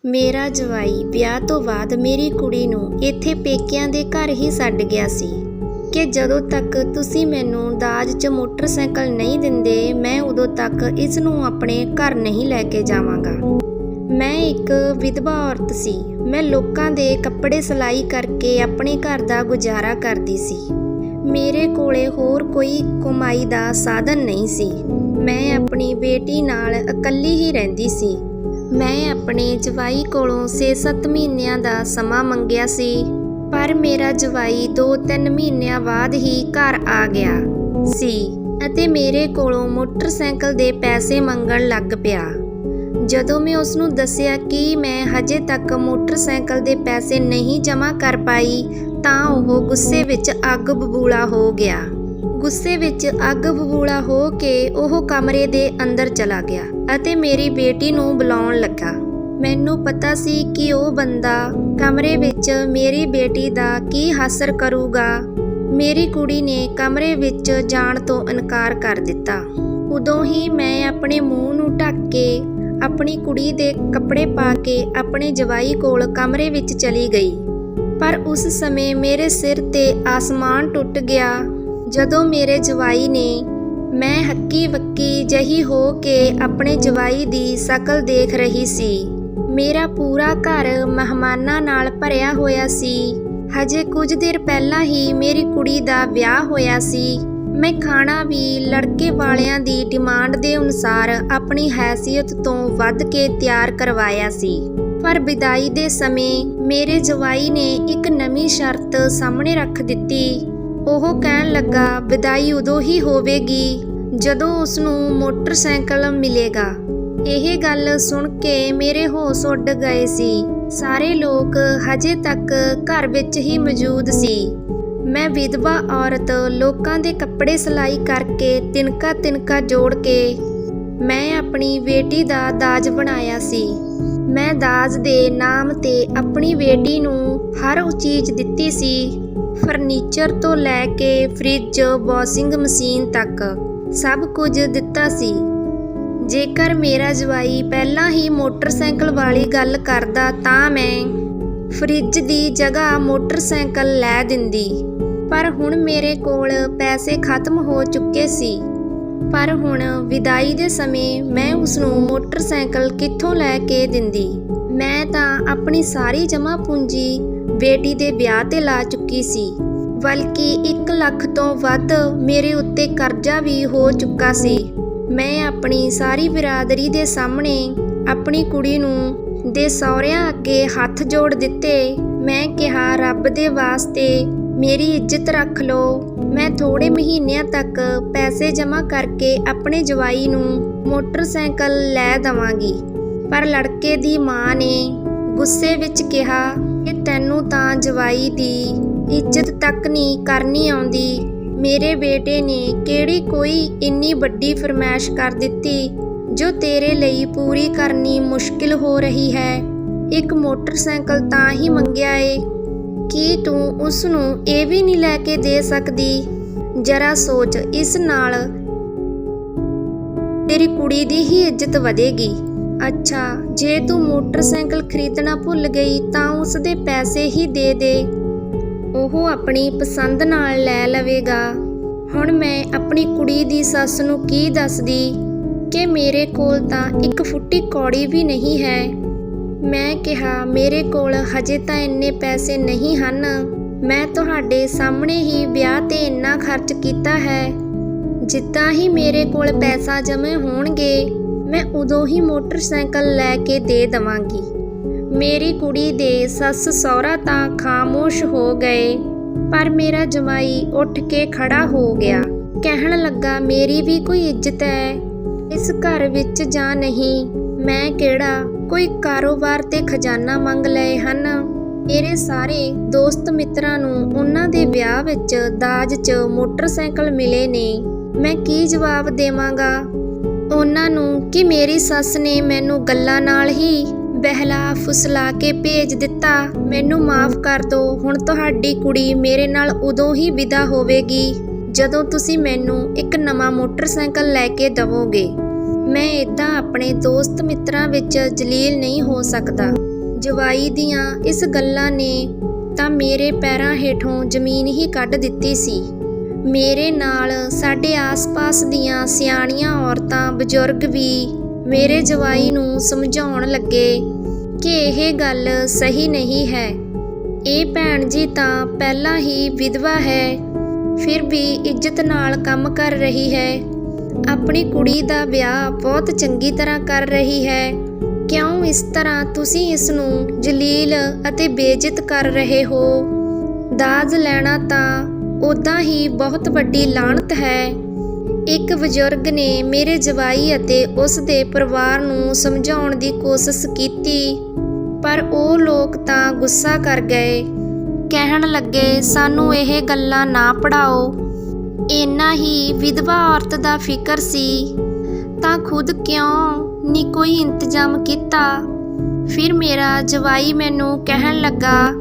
ਮੇਰਾ ਜਵਾਈ ਵਿਆਹ ਤੋਂ ਬਾਅਦ ਮੇਰੀ ਕੁੜੀ ਨੂੰ ਇੱਥੇ ਪੇਕਿਆਂ ਦੇ ਘਰ ਹੀ ਛੱਡ ਗਿਆ ਸੀ ਕਿ ਜਦੋਂ ਤੱਕ ਤੁਸੀਂ ਮੈਨੂੰ ਦਾਜ 'ਚ ਮੋਟਰਸਾਈਕਲ ਨਹੀਂ ਦਿੰਦੇ ਮੈਂ ਉਦੋਂ ਤੱਕ ਇਸ ਨੂੰ ਆਪਣੇ ਘਰ ਨਹੀਂ ਲੈ ਕੇ ਜਾਵਾਂਗਾ। ਮੈਂ ਇੱਕ ਵਿਧਵਾ ਔਰਤ ਸੀ। ਮੈਂ ਲੋਕਾਂ ਦੇ ਕੱਪੜੇ ਸਿਲਾਈ ਕਰਕੇ ਆਪਣੇ ਘਰ ਦਾ ਗੁਜ਼ਾਰਾ ਕਰਦੀ ਸੀ। ਮੇਰੇ ਕੋਲੇ ਹੋਰ ਕੋਈ ਕਮਾਈ ਦਾ ਸਾਧਨ ਨਹੀਂ ਸੀ। ਮੈਂ ਆਪਣੀ ਬੇਟੀ ਨਾਲ ਇਕੱਲੀ ਹੀ ਰਹਿੰਦੀ ਸੀ। ਮੈਂ ਆਪਣੇ ਜਵਾਈ ਕੋਲੋਂ 6-7 ਮਹੀਨਿਆਂ ਦਾ ਸਮਾਂ ਮੰਗਿਆ ਸੀ, ਪਰ ਮੇਰਾ ਜਵਾਈ 2-3 ਮਹੀਨਿਆਂ ਬਾਅਦ ਹੀ ਘਰ ਆ ਗਿਆ ਸੀ ਅਤੇ ਮੇਰੇ ਕੋਲੋਂ ਮੋਟਰਸਾਈਕਲ ਦੇ ਪੈਸੇ ਮੰਗਣ ਲੱਗ ਪਿਆ। ਜਦੋਂ ਮੈਂ ਉਸ ਨੂੰ ਦੱਸਿਆ ਕਿ ਮੈਂ ਹਜੇ ਤੱਕ ਮੋਟਰਸਾਈਕਲ ਦੇ ਪੈਸੇ ਨਹੀਂ ਜਮ੍ਹਾਂ ਕਰ ਪਾਈ ਤਾਂ ਉਹ ਗੁੱਸੇ ਵਿੱਚ ਅੱਗ ਬਬੂਲਾ ਹੋ ਗਿਆ। ਗੁੱਸੇ ਵਿੱਚ ਅੱਗ ਬਬੂਲਾ ਹੋ ਕੇ ਉਹ ਕਮਰੇ ਦੇ ਅੰਦਰ ਚਲਾ ਗਿਆ ਅਤੇ ਮੇਰੀ ਬੇਟੀ ਨੂੰ ਬੁਲਾਉਣ ਲੱਗਾ। ਮੈਨੂੰ ਪਤਾ ਸੀ ਕਿ ਉਹ ਬੰਦਾ ਕਮਰੇ ਵਿੱਚ ਮੇਰੀ ਬੇਟੀ ਦਾ ਕੀ ਹਾਸਰ ਕਰੂਗਾ। ਮੇਰੀ ਕੁੜੀ ਨੇ ਕਮਰੇ ਵਿੱਚ ਜਾਣ ਤੋਂ ਇਨਕਾਰ ਕਰ ਦਿੱਤਾ। ਉਦੋਂ ਹੀ ਮੈਂ ਆਪਣੇ ਮੂੰਹ ਨੂੰ ਢੱਕ ਕੇ ਆਪਣੀ ਕੁੜੀ ਦੇ ਕੱਪੜੇ ਪਾ ਕੇ ਆਪਣੇ ਜਵਾਈ ਕੋਲ ਕਮਰੇ ਵਿੱਚ ਚਲੀ ਗਈ। ਪਰ ਉਸ ਸਮੇਂ ਮੇਰੇ ਸਿਰ ਤੇ ਆਸਮਾਨ ਟੁੱਟ ਗਿਆ ਜਦੋਂ ਮੇਰੇ ਜਵਾਈ ਨੇ, ਮੈਂ ਹੱਕੀ ਵੱਕੀ ਜਿਹੀ ਹੋ ਕੇ ਆਪਣੇ ਜਵਾਈ ਦੀ ਸ਼ਕਲ ਦੇਖ ਰਹੀ ਸੀ। ਮੇਰਾ ਪੂਰਾ ਘਰ ਮਹਿਮਾਨਾਂ ਨਾਲ ਭਰਿਆ ਹੋਇਆ ਸੀ। ਹਜੇ ਕੁਝ ਦੇਰ ਪਹਿਲਾਂ ਹੀ ਮੇਰੀ ਕੁੜੀ ਦਾ ਵਿਆਹ ਹੋਇਆ ਸੀ। ਮੈਂ ਖਾਣਾ ਵੀ ਲੜਕੇ ਵਾਲਿਆਂ ਦੀ ਡਿਮਾਂਡ ਦੇ ਅਨੁਸਾਰ ਆਪਣੀ ਹੈਸੀਅਤ ਤੋਂ ਵੱਧ ਕੇ ਤਿਆਰ ਕਰਵਾਇਆ ਸੀ। ਪਰ ਵਿਦਾਈ ਦੇ ਸਮੇਂ ਮੇਰੇ ਜਵਾਈ ਨੇ ਇੱਕ ਨਵੀਂ ਸ਼ਰਤ ਸਾਹਮਣੇ ਰੱਖ ਦਿੱਤੀ। ਉਹ ਕਹਿਣ ਲੱਗਾ ਵਿਦਾਈ ਉਦੋਂ ਹੀ ਹੋਵੇਗੀ ਜਦੋਂ ਉਸ ਨੂੰ ਮੋਟਰਸਾਈਕਲ ਮਿਲੇਗਾ। ਇਹ ਗੱਲ ਸੁਣ ਕੇ ਮੇਰੇ ਹੋਸ਼ ਉੱਡ ਗਏ ਸੀ। ਸਾਰੇ ਲੋਕ ਹਜੇ ਤੱਕ ਘਰ ਵਿੱਚ ਹੀ ਮੌਜੂਦ ਸੀ। ਮੈਂ ਵਿਧਵਾ ਔਰਤ ਲੋਕਾਂ ਦੇ ਕੱਪੜੇ ਸਿਲਾਈ ਕਰਕੇ ਤਿਨਕਾ ਜੋੜ ਕੇ ਮੈਂ ਆਪਣੀ ਬੇਟੀ ਦਾ ਦਾਜ ਬਣਾਇਆ ਸੀ। ਮੈਂ ਦਾਜ ਦੇ ਨਾਮ ਤੇ ਆਪਣੀ ਬੇਟੀ ਨੂੰ ਹਰ ਉਹ ਚੀਜ਼ ਦਿੱਤੀ ਸੀ, ਫਰਨੀਚਰ ਤੋਂ ਲੈ ਕੇ ਫਰਿੱਜ, ਵਾਸ਼ਿੰਗ ਮਸ਼ੀਨ ਤੱਕ ਸਭ ਕੁਝ ਦਿੱਤਾ ਸੀ। ਜੇਕਰ ਮੇਰਾ ਜਵਾਈ ਪਹਿਲਾਂ ਹੀ ਮੋਟਰਸਾਈਕਲ ਵਾਲੀ ਗੱਲ ਕਰਦਾ ਤਾਂ ਮੈਂ ਫਰਿੱਜ ਦੀ ਜਗ੍ਹਾ ਮੋਟਰਸਾਈਕਲ ਲੈ ਦਿੰਦੀ। ਪਰ ਹੁਣ ਮੇਰੇ ਕੋਲ ਪੈਸੇ ਖਤਮ ਹੋ ਚੁੱਕੇ ਸੀ। ਪਰ ਹੁਣ ਵਿਦਾਈ ਦੇ ਸਮੇਂ ਮੈਂ ਉਸ ਨੂੰ ਮੋਟਰਸਾਈਕਲ ਕਿੱਥੋਂ ਲੈ ਕੇ ਦਿੰਦੀ। ਮੈਂ ਤਾਂ ਆਪਣੀ ਸਾਰੀ ਜਮ੍ਹਾਂ ਪੂੰਜੀ ਬੇਟੀ ਦੇ ਵਿਆਹ ਤੇ ਲਾ ਚੁੱਕੀ ਸੀ, ਬਲਕਿ 1 ਲੱਖ ਤੋਂ ਵੱਧ ਮੇਰੇ ਉੱਤੇ ਕਰਜ਼ਾ ਵੀ ਹੋ ਚੁੱਕਾ ਸੀ। ਮੈਂ ਆਪਣੀ ਸਾਰੀ ਬਿਰਾਦਰੀ ਦੇ ਸਾਹਮਣੇ ਆਪਣੀ ਕੁੜੀ ਨੂੰ ਦੇ ਸਹੁਰਿਆਂ ਅੱਗੇ ਹੱਥ ਜੋੜ ਦਿੱਤੇ। ਮੈਂ ਕਿਹਾ ਰੱਬ ਦੇ ਵਾਸਤੇ ਮੇਰੀ ਇੱਜ਼ਤ ਰੱਖ ਲਓ। ਮੈਂ ਥੋੜੇ ਮਹੀਨਿਆਂ ਤੱਕ ਪੈਸੇ ਜਮ੍ਹਾਂ ਕਰਕੇ ਆਪਣੇ ਜਵਾਈ ਨੂੰ ਮੋਟਰਸਾਈਕਲ ਲੈ ਦੇਵਾਂਗੀ। ਪਰ ਲੜਕੇ ਦੀ ਮਾਂ ਨੇ ਗੁੱਸੇ ਵਿੱਚ ਕਿਹਾ ਕਿ ਤੈਨੂੰ ਤਾਂ ਜਵਾਈ ਦੀ ਇੱਜ਼ਤ ਤੱਕ ਨਹੀਂ ਕਰਨੀ ਆਉਂਦੀ। ਮੇਰੇ ਬੇਟੇ ਨੇ ਕਿਹੜੀ ਕੋਈ ਇੰਨੀ ਵੱਡੀ ਫਰਮਾਇਸ਼ ਕਰ ਦਿੱਤੀ ਜੋ ਤੇਰੇ ਲਈ ਪੂਰੀ ਕਰਨੀ ਮੁਸ਼ਕਿਲ ਹੋ ਰਹੀ ਹੈ। ਇੱਕ ਮੋਟਰਸਾਈਕਲ ਤਾਂ ਹੀ ਮੰਗਿਆ ਏ, ਕੀ ਤੂੰ ਉਸ ਨੂੰ ਇਹ ਵੀ ਨਹੀਂ ਲੈ ਕੇ ਦੇ ਸਕਦੀ? ਜਰਾ ਸੋਚ, ਇਸ ਨਾਲ ਤੇਰੀ ਕੁੜੀ ਦੀ ਹੀ ਇੱਜ਼ਤ ਵਧੇਗੀ। ਅੱਛਾ, ਜੇ ਤੂੰ ਮੋਟਰਸਾਈਕਲ ਖਰੀਦਣਾ ਭੁੱਲ ਗਈ ਤਾਂ ਉਸ ਦੇ ਪੈਸੇ ਹੀ ਦੇ ਦੇ, ਉਹ ਆਪਣੀ ਪਸੰਦ ਨਾਲ ਲੈ ਲਵੇਗਾ। ਹੁਣ ਮੈਂ ਆਪਣੀ ਕੁੜੀ ਦੀ ਸੱਸ ਨੂੰ ਕੀ ਦੱਸਦੀ ਕਿ ਮੇਰੇ ਕੋਲ ਤਾਂ ਇੱਕ ਫੁੱਟੀ ਕੌੜੀ ਵੀ ਨਹੀਂ ਹੈ। ਮੈਂ ਕਿਹਾ ਮੇਰੇ ਕੋਲ ਹਜੇ ਤਾਂ ਇੰਨੇ ਪੈਸੇ ਨਹੀਂ ਹਨ। ਮੈਂ ਤੁਹਾਡੇ ਸਾਹਮਣੇ ਹੀ ਵਿਆਹ ਤੇ ਇੰਨਾ ਖਰਚ ਕੀਤਾ ਹੈ। ਜਿੱਦਾਂ ਹੀ ਮੇਰੇ ਕੋਲ ਪੈਸਾ ਜਮ੍ਹਾਂ ਹੋਣਗੇ ਮੈਂ ਉਦੋਂ ਹੀ ਮੋਟਰਸਾਈਕਲ ਲੈ ਕੇ ਦੇ ਦੇਵਾਂਗੀ। ਮੇਰੀ ਕੁੜੀ ਦੇ ਸੱਸ ਸਹੁਰਾ ਤਾਂ ਖਾਮੋਸ਼ ਹੋ ਗਏ, ਪਰ ਮੇਰਾ ਜਮਾਈ ਉੱਠ ਕੇ ਖੜਾ ਹੋ ਗਿਆ। ਕਹਿਣ ਲੱਗਾ ਮੇਰੀ ਵੀ ਕੋਈ ਇੱਜ਼ਤ ਹੈ ਇਸ ਘਰ ਵਿੱਚ ਜਾਂ ਨਹੀਂ? ਮੈਂ ਕਿਹੜਾ ਕੋਈ ਕਾਰੋਬਾਰ ਤੇ ਖਜ਼ਾਨਾ ਮੰਗ ਲਏ ਹਨ? ਮੇਰੇ ਸਾਰੇ ਦੋਸਤ ਮਿੱਤਰਾਂ ਨੂੰ ਉਹਨਾਂ ਦੇ ਵਿਆਹ ਵਿੱਚ ਦਾਜ 'ਚ ਮੋਟਰਸਾਈਕਲ ਮਿਲੇ ਨੇ। ਮੈਂ ਕੀ ਜਵਾਬ ਦੇਵਾਂਗਾ ਉਹਨਾਂ ਨੂੰ ਕਿ ਮੇਰੀ ਸੱਸ ਨੇ ਮੈਨੂੰ ਗੱਲਾਂ ਨਾਲ ਹੀ ਬਹਿਲਾ ਫੁਸਲਾ ਕੇ ਭੇਜ ਦਿੱਤਾ। ਮੈਨੂੰ ਮਾਫ਼ ਕਰ ਦਿਓ। ਹੁਣ ਤੁਹਾਡੀ ਕੁੜੀ ਮੇਰੇ ਨਾਲ ਉਦੋਂ ਹੀ ਵਿਦਾ ਹੋਵੇਗੀ ਜਦੋਂ ਤੁਸੀਂ ਮੈਨੂੰ ਇੱਕ ਨਵਾਂ ਮੋਟਰਸਾਈਕਲ ਲੈ ਕੇ ਦੇਵੋਗੇ। ਮੈਂ ਇੱਦਾਂ ਆਪਣੇ ਦੋਸਤ ਮਿੱਤਰਾਂ ਵਿੱਚ ਜਲੀਲ ਨਹੀਂ ਹੋ ਸਕਦਾ। ਜਵਾਈ ਦੀਆਂ ਇਸ ਗੱਲਾਂ ਨੇ ਤਾਂ ਮੇਰੇ ਪੈਰਾਂ ਹੇਠੋਂ ਜ਼ਮੀਨ ਹੀ ਕੱਢ ਦਿੱਤੀ ਸੀ। ਮੇਰੇ ਨਾਲ ਸਾਡੇ ਆਸ-ਪਾਸ ਦੀਆਂ ਸਿਆਣੀਆਂ ਔਰਤਾਂ ਬਜ਼ੁਰਗ ਵੀ ਮੇਰੇ ਜਵਾਈ ਨੂੰ ਸਮਝਾਉਣ ਲੱਗੇ ਕਿ ਇਹ ਗੱਲ ਸਹੀ ਨਹੀਂ ਹੈ। ਇਹ ਭੈਣ ਜੀ ਤਾਂ ਪਹਿਲਾਂ ਹੀ ਵਿਧਵਾ ਹੈ, ਫਿਰ ਵੀ ਇੱਜ਼ਤ ਨਾਲ ਕੰਮ ਕਰ ਰਹੀ ਹੈ। ਆਪਣੀ ਕੁੜੀ ਦਾ ਵਿਆਹ ਬਹੁਤ ਚੰਗੀ ਤਰ੍ਹਾਂ ਕਰ ਰਹੀ ਹੈ। ਕਿਉਂ ਇਸ ਤਰ੍ਹਾਂ ਤੁਸੀਂ ਇਸ ਨੂੰ ਜਲੀਲ ਅਤੇ ਬੇਇੱਜ਼ਤ ਕਰ ਰਹੇ ਹੋ? ਦਾਜ ਲੈਣਾ ਤਾਂ ਉੱਦਾਂ ਹੀ ਬਹੁਤ ਵੱਡੀ ਲਾਹਨਤ ਹੈ। ਇੱਕ ਬਜ਼ੁਰਗ ਨੇ ਮੇਰੇ ਜਵਾਈ ਅਤੇ ਉਸ ਦੇ ਪਰਿਵਾਰ ਨੂੰ ਸਮਝਾਉਣ ਦੀ ਕੋਸ਼ਿਸ਼ ਕੀਤੀ, ਪਰ ਉਹ ਲੋਕ ਤਾਂ ਗੁੱਸਾ ਕਰ ਗਏ। ਕਹਿਣ ਲੱਗੇ, ਸਾਨੂੰ ਇਹ ਗੱਲਾਂ ਨਾ ਪੜ੍ਹਾਓ। ਇੰਨਾ ਹੀ ਵਿਧਵਾ ਔਰਤ ਦਾ ਫਿਕਰ ਸੀ ਤਾਂ ਖੁਦ ਕਿਉਂ ਨਹੀਂ ਕੋਈ ਇੰਤਜ਼ਾਮ ਕੀਤਾ? ਫਿਰ ਮੇਰਾ ਜਵਾਈ ਮੈਨੂੰ ਕਹਿਣ ਲੱਗਾ,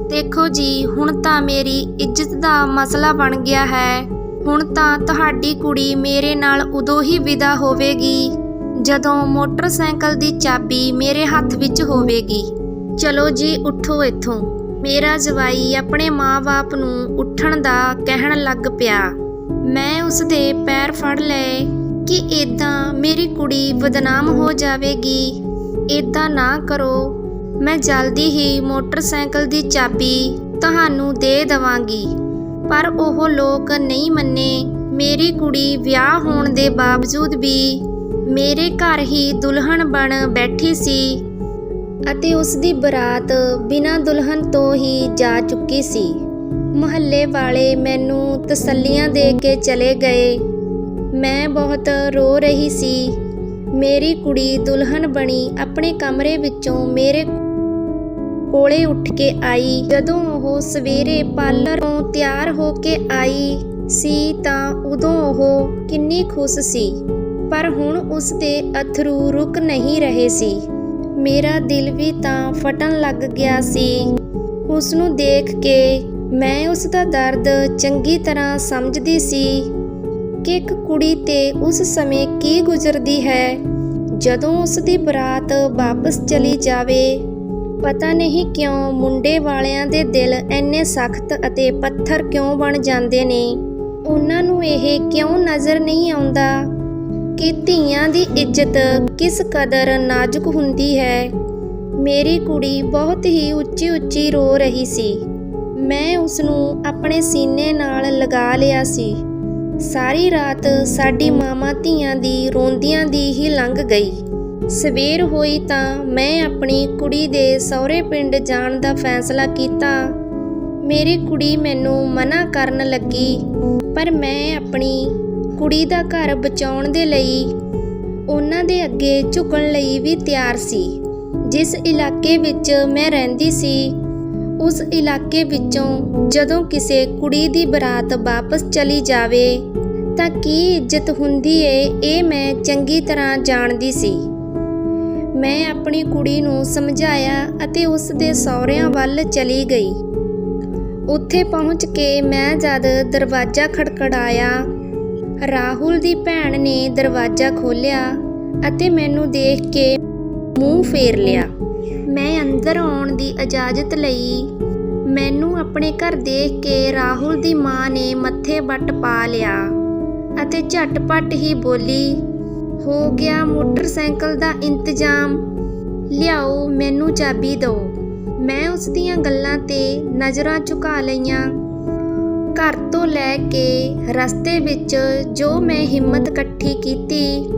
ਦੇਖੋ ਜੀ, ਹੁਣ ਤਾਂ ਮੇਰੀ ਇੱਜ਼ਤ ਦਾ ਮਸਲਾ ਬਣ ਗਿਆ ਹੈ। ਹੁਣ ਤਾਂ ਤੁਹਾਡੀ ਕੁੜੀ ਮੇਰੇ ਨਾਲ ਉਦੋਂ ਹੀ ਵਿਦਾ ਹੋਵੇਗੀ ਜਦੋਂ ਮੋਟਰਸਾਈਕਲ ਦੀ ਚਾਬੀ ਮੇਰੇ ਹੱਥ ਵਿੱਚ ਹੋਵੇਗੀ। ਚਲੋ ਜੀ, ਉੱਠੋ ਇੱਥੋਂ। ਮੇਰਾ ਜਵਾਈ ਆਪਣੇ ਮਾਂ-ਬਾਪ ਨੂੰ ਉੱਠਣ ਦਾ ਕਹਿਣ ਲੱਗ ਪਿਆ। ਮੈਂ ਉਸ ਦੇ ਪੈਰ ਫੜ ਲਏ ਕਿ ਇੱਦਾਂ ਮੇਰੀ ਕੁੜੀ ਬਦਨਾਮ ਹੋ ਜਾਵੇਗੀ। ਇੱਦਾਂ ਨਾ ਕਰੋ, ਮੈਂ ਜਲਦੀ ਹੀ ਮੋਟਰਸਾਈਕਲ ਦੀ ਚਾਬੀ ਤੁਹਾਨੂੰ ਦੇ ਦੇਵਾਂਗੀ। ਪਰ ਉਹ ਲੋਕ ਨਹੀਂ ਮੰਨੇ। ਮੇਰੀ ਕੁੜੀ ਵਿਆਹ ਹੋਣ ਦੇ ਬਾਵਜੂਦ ਵੀ ਮੇਰੇ ਘਰ ਹੀ ਦੁਲਹਨ ਬਣ ਬੈਠੀ ਸੀ ਅਤੇ ਉਸ ਦੀ ਬਰਾਤ ਬਿਨਾਂ ਦੁਲਹਨ ਤੋਂ ਹੀ ਜਾ ਚੁੱਕੀ ਸੀ। ਮੁਹੱਲੇ ਵਾਲੇ ਮੈਨੂੰ ਤਸੱਲੀਆਂ ਦੇ ਕੇ ਚਲੇ ਗਏ। ਮੈਂ ਬਹੁਤ ਰੋ ਰਹੀ ਸੀ। ਮੇਰੀ ਕੁੜੀ ਦੁਲਹਨ ਬਣੀ ਆਪਣੇ ਕਮਰੇ ਵਿੱਚੋਂ ਮੇਰੇ ਕੋਲੇ ਉੱਠ ਕੇ ਆਈ। ਜਦੋਂ ਉਹ ਸਵੇਰੇ ਪਾਰਲਰ ਤੋਂ ਤਿਆਰ ਹੋ ਕੇ ਆਈ ਸੀ ਤਾਂ ਉਦੋਂ ਉਹ ਕਿੰਨੀ ਖੁਸ਼ ਸੀ, ਪਰ ਹੁਣ ਉਸ ਦੇ ਅਥਰੂ ਰੁਕ ਨਹੀਂ ਰਹੇ ਸੀ। ਮੇਰਾ ਦਿਲ ਵੀ ਤਾਂ ਫਟਣ ਲੱਗ ਗਿਆ ਸੀ। ਉਸ ਨੂੰ ਦੇਖ ਕੇ ਮੈਂ ਉਸ ਦਾ ਦਰਦ ਚੰਗੀ ਤਰ੍ਹਾਂ ਸਮਝਦੀ ਸੀ ਕਿ ਇੱਕ ਕੁੜੀ ਤੇ ਉਸ ਸਮੇਂ ਕੀ ਗੁਜ਼ਰਦੀ ਹੈ ਜਦੋਂ ਉਸ ਦੀ ਬਰਾਤ ਵਾਪਸ ਚਲੀ ਜਾਵੇ। ਪਤਾ ਨਹੀਂ ਕਿਉਂ ਮੁੰਡੇ ਵਾਲਿਆਂ ਦੇ ਦਿਲ ਇੰਨੇ ਸਖਤ ਅਤੇ ਪੱਥਰ ਕਿਉਂ ਬਣ ਜਾਂਦੇ ਨੇ। ਉਹਨਾਂ ਨੂੰ ਇਹ ਕਿਉਂ ਨਜ਼ਰ ਨਹੀਂ ਆਉਂਦਾ ਕਿ ਧੀਆਂ ਦੀ ਇੱਜ਼ਤ ਕਿਸ ਕਦਰ ਨਾਜ਼ੁਕ ਹੁੰਦੀ ਹੈ। ਮੇਰੀ ਕੁੜੀ ਬਹੁਤ ਹੀ ਉੱਚੀ-ਉੱਚੀ ਰੋ ਰਹੀ ਸੀ। ਮੈਂ ਉਸ ਨੂੰ ਆਪਣੇ ਸੀਨੇ ਨਾਲ ਲਗਾ ਲਿਆ ਸੀ। ਸਾਰੀ ਰਾਤ ਸਾਡੀ ਮਾਵਾਂ ਧੀਆਂ ਦੀ ਰੋਂਦਿਆਂ ਦੀ ਹੀ ਲੰਘ ਗਈ। ਸਵੇਰ ਹੋਈ ਤਾਂ ਮੈਂ ਆਪਣੀ ਕੁੜੀ ਦੇ ਸਹੁਰੇ ਪਿੰਡ ਜਾਣ ਦਾ ਫੈਸਲਾ ਕੀਤਾ। ਮੇਰੀ ਕੁੜੀ ਮੈਨੂੰ ਮਨਾ ਕਰਨ ਲੱਗੀ, ਪਰ ਮੈਂ ਆਪਣੀ ਕੁੜੀ ਦਾ ਘਰ ਬਚਾਉਣ ਦੇ ਲਈ ਉਹਨਾਂ ਦੇ ਅੱਗੇ ਝੁਕਣ ਲਈ ਵੀ ਤਿਆਰ ਸੀ। ਜਿਸ ਇਲਾਕੇ ਵਿੱਚ ਮੈਂ ਰਹਿੰਦੀ ਸੀ, ਉਸ ਇਲਾਕੇ ਵਿੱਚੋਂ ਜਦੋਂ ਕਿਸੇ ਕੁੜੀ ਦੀ ਬਰਾਤ ਵਾਪਸ ਚਲੀ ਜਾਵੇ ਤਾਂ ਕੀ ਇੱਜ਼ਤ ਹੁੰਦੀ ਏ, ਇਹ ਮੈਂ ਚੰਗੀ ਤਰ੍ਹਾਂ ਜਾਣਦੀ ਸੀ। ਮੈਂ ਆਪਣੀ ਕੁੜੀ ਨੂੰ ਸਮਝਾਇਆ ਅਤੇ ਉਸ ਦੇ ਸਹੁਰਿਆਂ ਵੱਲ ਚਲੀ ਗਈ। ਉੱਥੇ ਪਹੁੰਚ ਕੇ ਮੈਂ ਜਦ ਦਰਵਾਜ਼ਾ ਖੜਕੜਾਇਆ, ਰਾਹੁਲ ਦੀ ਭੈਣ ਨੇ ਦਰਵਾਜ਼ਾ ਖੋਲ੍ਹਿਆ ਅਤੇ ਮੈਨੂੰ ਦੇਖ ਕੇ ਮੂੰਹ ਫੇਰ ਲਿਆ। ਮੈਂ ਅੰਦਰ ਆਉਣ ਦੀ ਇਜਾਜ਼ਤ ਲਈ। ਮੈਨੂੰ ਆਪਣੇ ਘਰ ਦੇਖ ਕੇ ਰਾਹੁਲ ਦੀ ਮਾਂ ਨੇ ਮੱਥੇ ਵੱਟ ਪਾ ਲਿਆ ਅਤੇ ਝਟਪਟ ਹੀ ਬੋਲੀ, ਹੋ ਗਿਆ ਮੋਟਰਸਾਈਕਲ ਦਾ ਇੰਤਜ਼ਾਮ? ਲਿਆਓ, ਮੈਨੂੰ ਚਾਬੀ ਦਿਓ। ਮੈਂ ਉਸ ਦੀਆਂ ਗੱਲਾਂ 'ਤੇ ਨਜ਼ਰਾਂ ਝੁਕਾ ਲਈਆਂ। ਘਰ ਤੋਂ ਲੈ ਕੇ ਰਸਤੇ ਵਿੱਚ ਜੋ ਮੈਂ ਹਿੰਮਤ ਇਕੱਠੀ ਕੀਤੀ,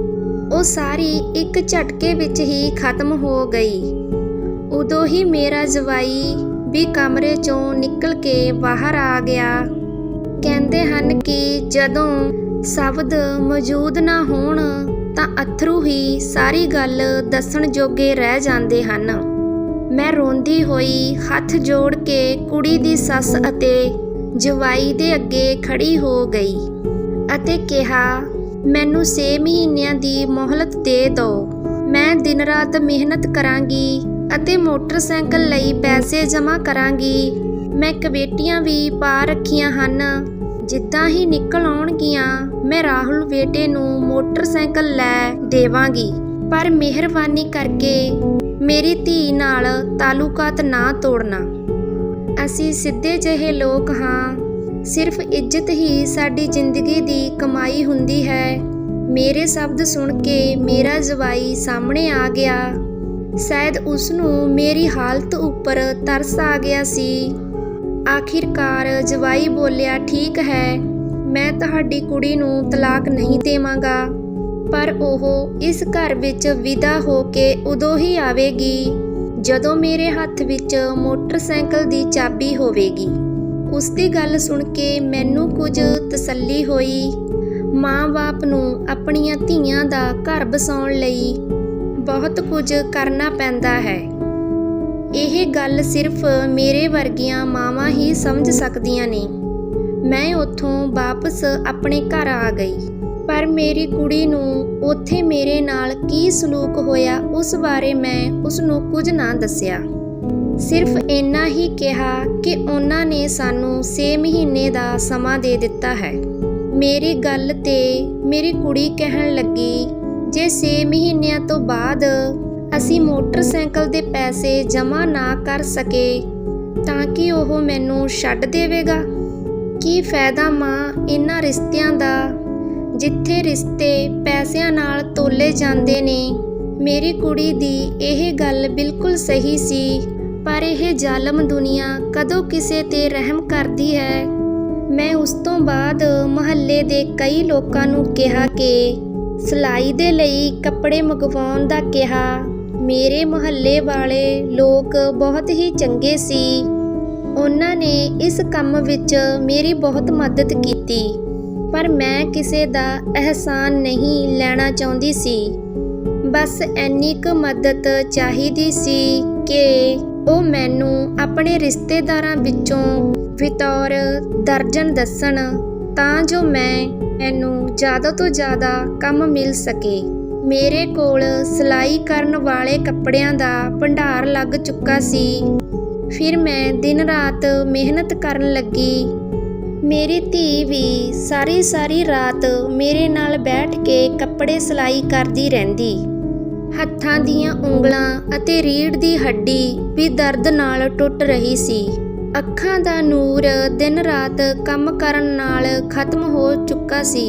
ਉਹ ਸਾਰੀ ਇੱਕ ਝਟਕੇ ਵਿੱਚ ਹੀ ਖਤਮ ਹੋ ਗਈ। ਉਦੋਂ ਹੀ ਮੇਰਾ ਜਵਾਈ ਵੀ ਕਮਰੇ 'ਚੋਂ ਨਿਕਲ ਕੇ ਬਾਹਰ ਆ ਗਿਆ। ਕਹਿੰਦੇ ਹਨ ਕਿ ਜਦੋਂ ਸ਼ਬਦ ਮੌਜੂਦ ਨਾ ਹੋਣ ਤਾਂ ਅਥਰੂ ਹੀ ਸਾਰੀ ਗੱਲ ਦੱਸਣ ਜੋਗੇ ਰਹਿ ਜਾਂਦੇ ਹਨ। ਮੈਂ ਰੋਂਦੀ ਹੋਈ ਹੱਥ ਜੋੜ ਕੇ ਕੁੜੀ ਦੀ ਸੱਸ ਅਤੇ ਜਵਾਈ ਦੇ ਅੱਗੇ ਖੜੀ ਹੋ ਗਈ ਅਤੇ ਕਿਹਾ, ਮੈਨੂੰ 6 ਮਹੀਨਿਆਂ ਦੀ ਮੋਹਲਤ ਦੇ ਦਿਓ। ਮੈਂ ਦਿਨ ਰਾਤ ਮਿਹਨਤ ਕਰਾਂਗੀ ਅਤੇ ਮੋਟਰਸਾਈਕਲ ਲਈ ਪੈਸੇ ਜਮ੍ਹਾਂ ਕਰਾਂਗੀ। ਮੈਂ ਕਮੇਟੀਆਂ ਵੀ ਪਾ ਰੱਖੀਆਂ ਹਨ। ਜਿੱਦਾਂ ਹੀ ਨਿਕਲ ਆਉਣਗੀਆਂ ਮੈਂ ਰਾਹੁਲ ਬੇਟੇ ਨੂੰ ਮੋਟਰਸਾਈਕਲ ਲੈ ਦੇਵਾਂਗੀ। ਪਰ ਮਿਹਰਬਾਨੀ ਕਰਕੇ ਮੇਰੀ ਧੀ ਨਾਲ ਤਾਲੁਕਾਤ ਨਾ ਤੋੜਨਾ। ਅਸੀਂ ਸਿੱਧੇ ਜਿਹੇ ਲੋਕ ਹਾਂ, ਸਿਰਫ ਇੱਜ਼ਤ ਹੀ ਸਾਡੀ ਜ਼ਿੰਦਗੀ ਦੀ ਕਮਾਈ ਹੁੰਦੀ ਹੈ। ਮੇਰੇ ਸ਼ਬਦ ਸੁਣ ਕੇ ਮੇਰਾ ਜਵਾਈ ਸਾਹਮਣੇ ਆ ਗਿਆ। ਸ਼ਾਇਦ ਉਸਨੂੰ ਮੇਰੀ ਹਾਲਤ ਉੱਪਰ ਤਰਸ ਆ ਗਿਆ ਸੀ। ਆਖਿਰਕਾਰ ਜਵਾਈ ਬੋਲਿਆ, ਠੀਕ ਹੈ, ਮੈਂ ਤੁਹਾਡੀ ਕੁੜੀ ਨੂੰ ਤਲਾਕ ਨਹੀਂ ਦੇਵਾਂਗਾ, ਪਰ ਉਹ ਇਸ ਘਰ ਵਿੱਚ ਵਿਦਾ ਹੋ ਕੇ ਉਦੋਂ ਹੀ ਆਵੇਗੀ ਜਦੋਂ ਮੇਰੇ ਹੱਥ ਵਿੱਚ ਮੋਟਰਸਾਈਕਲ ਦੀ ਚਾਬੀ ਹੋਵੇਗੀ। ਉਸਦੀ ਗੱਲ ਸੁਣ ਕੇ ਮੈਨੂੰ ਕੁਝ ਤਸੱਲੀ ਹੋਈ। ਮਾਂ-ਬਾਪ ਨੂੰ ਆਪਣੀਆਂ ਧੀਆਂ ਦਾ ਘਰ ਬਸਾਉਣ ਲਈ ਬਹੁਤ ਕੁਝ ਕਰਨਾ ਪੈਂਦਾ ਹੈ। ਇਹ ਗੱਲ ਸਿਰਫ ਮੇਰੇ ਵਰਗੀਆਂ ਮਾਵਾਂ ਹੀ ਸਮਝ ਸਕਦੀਆਂ ਨੇ। ਮੈਂ ਉੱਥੋਂ ਵਾਪਸ ਆਪਣੇ ਘਰ ਆ ਗਈ, ਪਰ ਮੇਰੀ ਕੁੜੀ ਨੂੰ ਉੱਥੇ ਮੇਰੇ ਨਾਲ ਕੀ ਸਲੂਕ ਹੋਇਆ ਉਸ ਬਾਰੇ ਮੈਂ ਉਸਨੂੰ ਕੁਝ ਨਾ ਦੱਸਿਆ। ਸਿਰਫ ਇੰਨਾ ਹੀ ਕਿਹਾ ਕਿ ਉਹਨਾਂ ਨੇ ਸਾਨੂੰ 6 ਮਹੀਨੇ ਦਾ ਸਮਾਂ ਦੇ ਦਿੱਤਾ ਹੈ। ਮੇਰੀ ਗੱਲ ਤੇ ਮੇਰੀ ਕੁੜੀ ਕਹਿਣ ਲੱਗੀ, ਜੇ 6 ਮਹੀਨਿਆਂ ਤੋਂ ਬਾਅਦ ਅਸੀਂ ਮੋਟਰਸਾਈਕਲ ਦੇ ਪੈਸੇ ਜਮ੍ਹਾਂ ਨਾ ਕਰ ਸਕੇ ਤਾਂ ਕੀ ਉਹ ਮੈਨੂੰ ਛੱਡ ਦੇਵੇਗਾ? ਕੀ ਫਾਇਦਾ ਮਾਂ ਇਹਨਾਂ ਰਿਸ਼ਤਿਆਂ ਦਾ, ਜਿੱਥੇ ਰਿਸ਼ਤੇ ਪੈਸਿਆਂ ਨਾਲ ਤੋਲੇ ਜਾਂਦੇ ਨੇ। ਮੇਰੀ ਕੁੜੀ ਦੀ ਇਹ ਗੱਲ ਬਿਲਕੁਲ ਸਹੀ ਸੀ, ਪਰ ਇਹ ਜ਼ਾਲਮ ਦੁਨੀਆ ਕਦੋਂ ਕਿਸੇ ਤੇ ਰਹਿਮ ਕਰਦੀ ਹੈ। ਮੈਂ ਉਸ ਤੋਂ ਬਾਅਦ ਮੁਹੱਲੇ ਦੇ ਕਈ ਲੋਕਾਂ ਨੂੰ ਕਿਹਾ ਕਿ ਸਿਲਾਈ ਦੇ ਲਈ ਕੱਪੜੇ ਮੰਗਵਾਉਣ ਦਾ ਕਿਹਾ। ਮੇਰੇ ਮੁਹੱਲੇ ਵਾਲੇ ਲੋਕ ਬਹੁਤ ਹੀ ਚੰਗੇ ਸੀ। ਉਹਨਾਂ ਨੇ ਇਸ ਕੰਮ ਵਿੱਚ ਮੇਰੀ ਬਹੁਤ ਮਦਦ ਕੀਤੀ, ਪਰ ਮੈਂ ਕਿਸੇ ਦਾ ਅਹਿਸਾਨ ਨਹੀਂ ਲੈਣਾ ਚਾਹੁੰਦੀ ਸੀ। ਬਸ ਇੰਨੀ ਕੁ ਮਦਦ ਚਾਹੀਦੀ ਸੀ ਕਿ ਉਹ ਮੈਨੂੰ ਆਪਣੇ ਰਿਸ਼ਤੇਦਾਰਾਂ ਵਿੱਚੋਂ ਬਤੌਰ ਦਰਜਨ ਦੱਸਣ, ਤਾਂ ਜੋ ਮੈਨੂੰ ਜ਼ਿਆਦਾ ਤੋਂ ਜ਼ਿਆਦਾ ਕੰਮ ਮਿਲ ਸਕੇ। ਮੇਰੇ ਕੋਲ ਸਿਲਾਈ ਕਰਨ ਵਾਲੇ ਕੱਪੜਿਆਂ ਦਾ ਭੰਡਾਰ ਲੱਗ ਚੁੱਕਾ ਸੀ। ਫਿਰ ਮੈਂ ਦਿਨ ਰਾਤ ਮਿਹਨਤ ਕਰਨ ਲੱਗੀ। ਮੇਰੀ ਧੀ ਵੀ ਸਾਰੀ ਰਾਤ ਮੇਰੇ ਨਾਲ ਬੈਠ ਕੇ ਕੱਪੜੇ ਸਿਲਾਈ ਕਰਦੀ ਰਹਿੰਦੀ। ਹੱਥਾਂ ਦੀਆਂ ਉਂਗਲਾਂ ਅਤੇ ਰੀੜ੍ਹ ਦੀ ਹੱਡੀ ਵੀ ਦਰਦ ਨਾਲ ਟੁੱਟ ਰਹੀ ਸੀ। ਅੱਖਾਂ ਦਾ ਨੂਰ ਦਿਨ ਰਾਤ ਕੰਮ ਕਰਨ ਨਾਲ ਖਤਮ ਹੋ ਚੁੱਕਾ ਸੀ,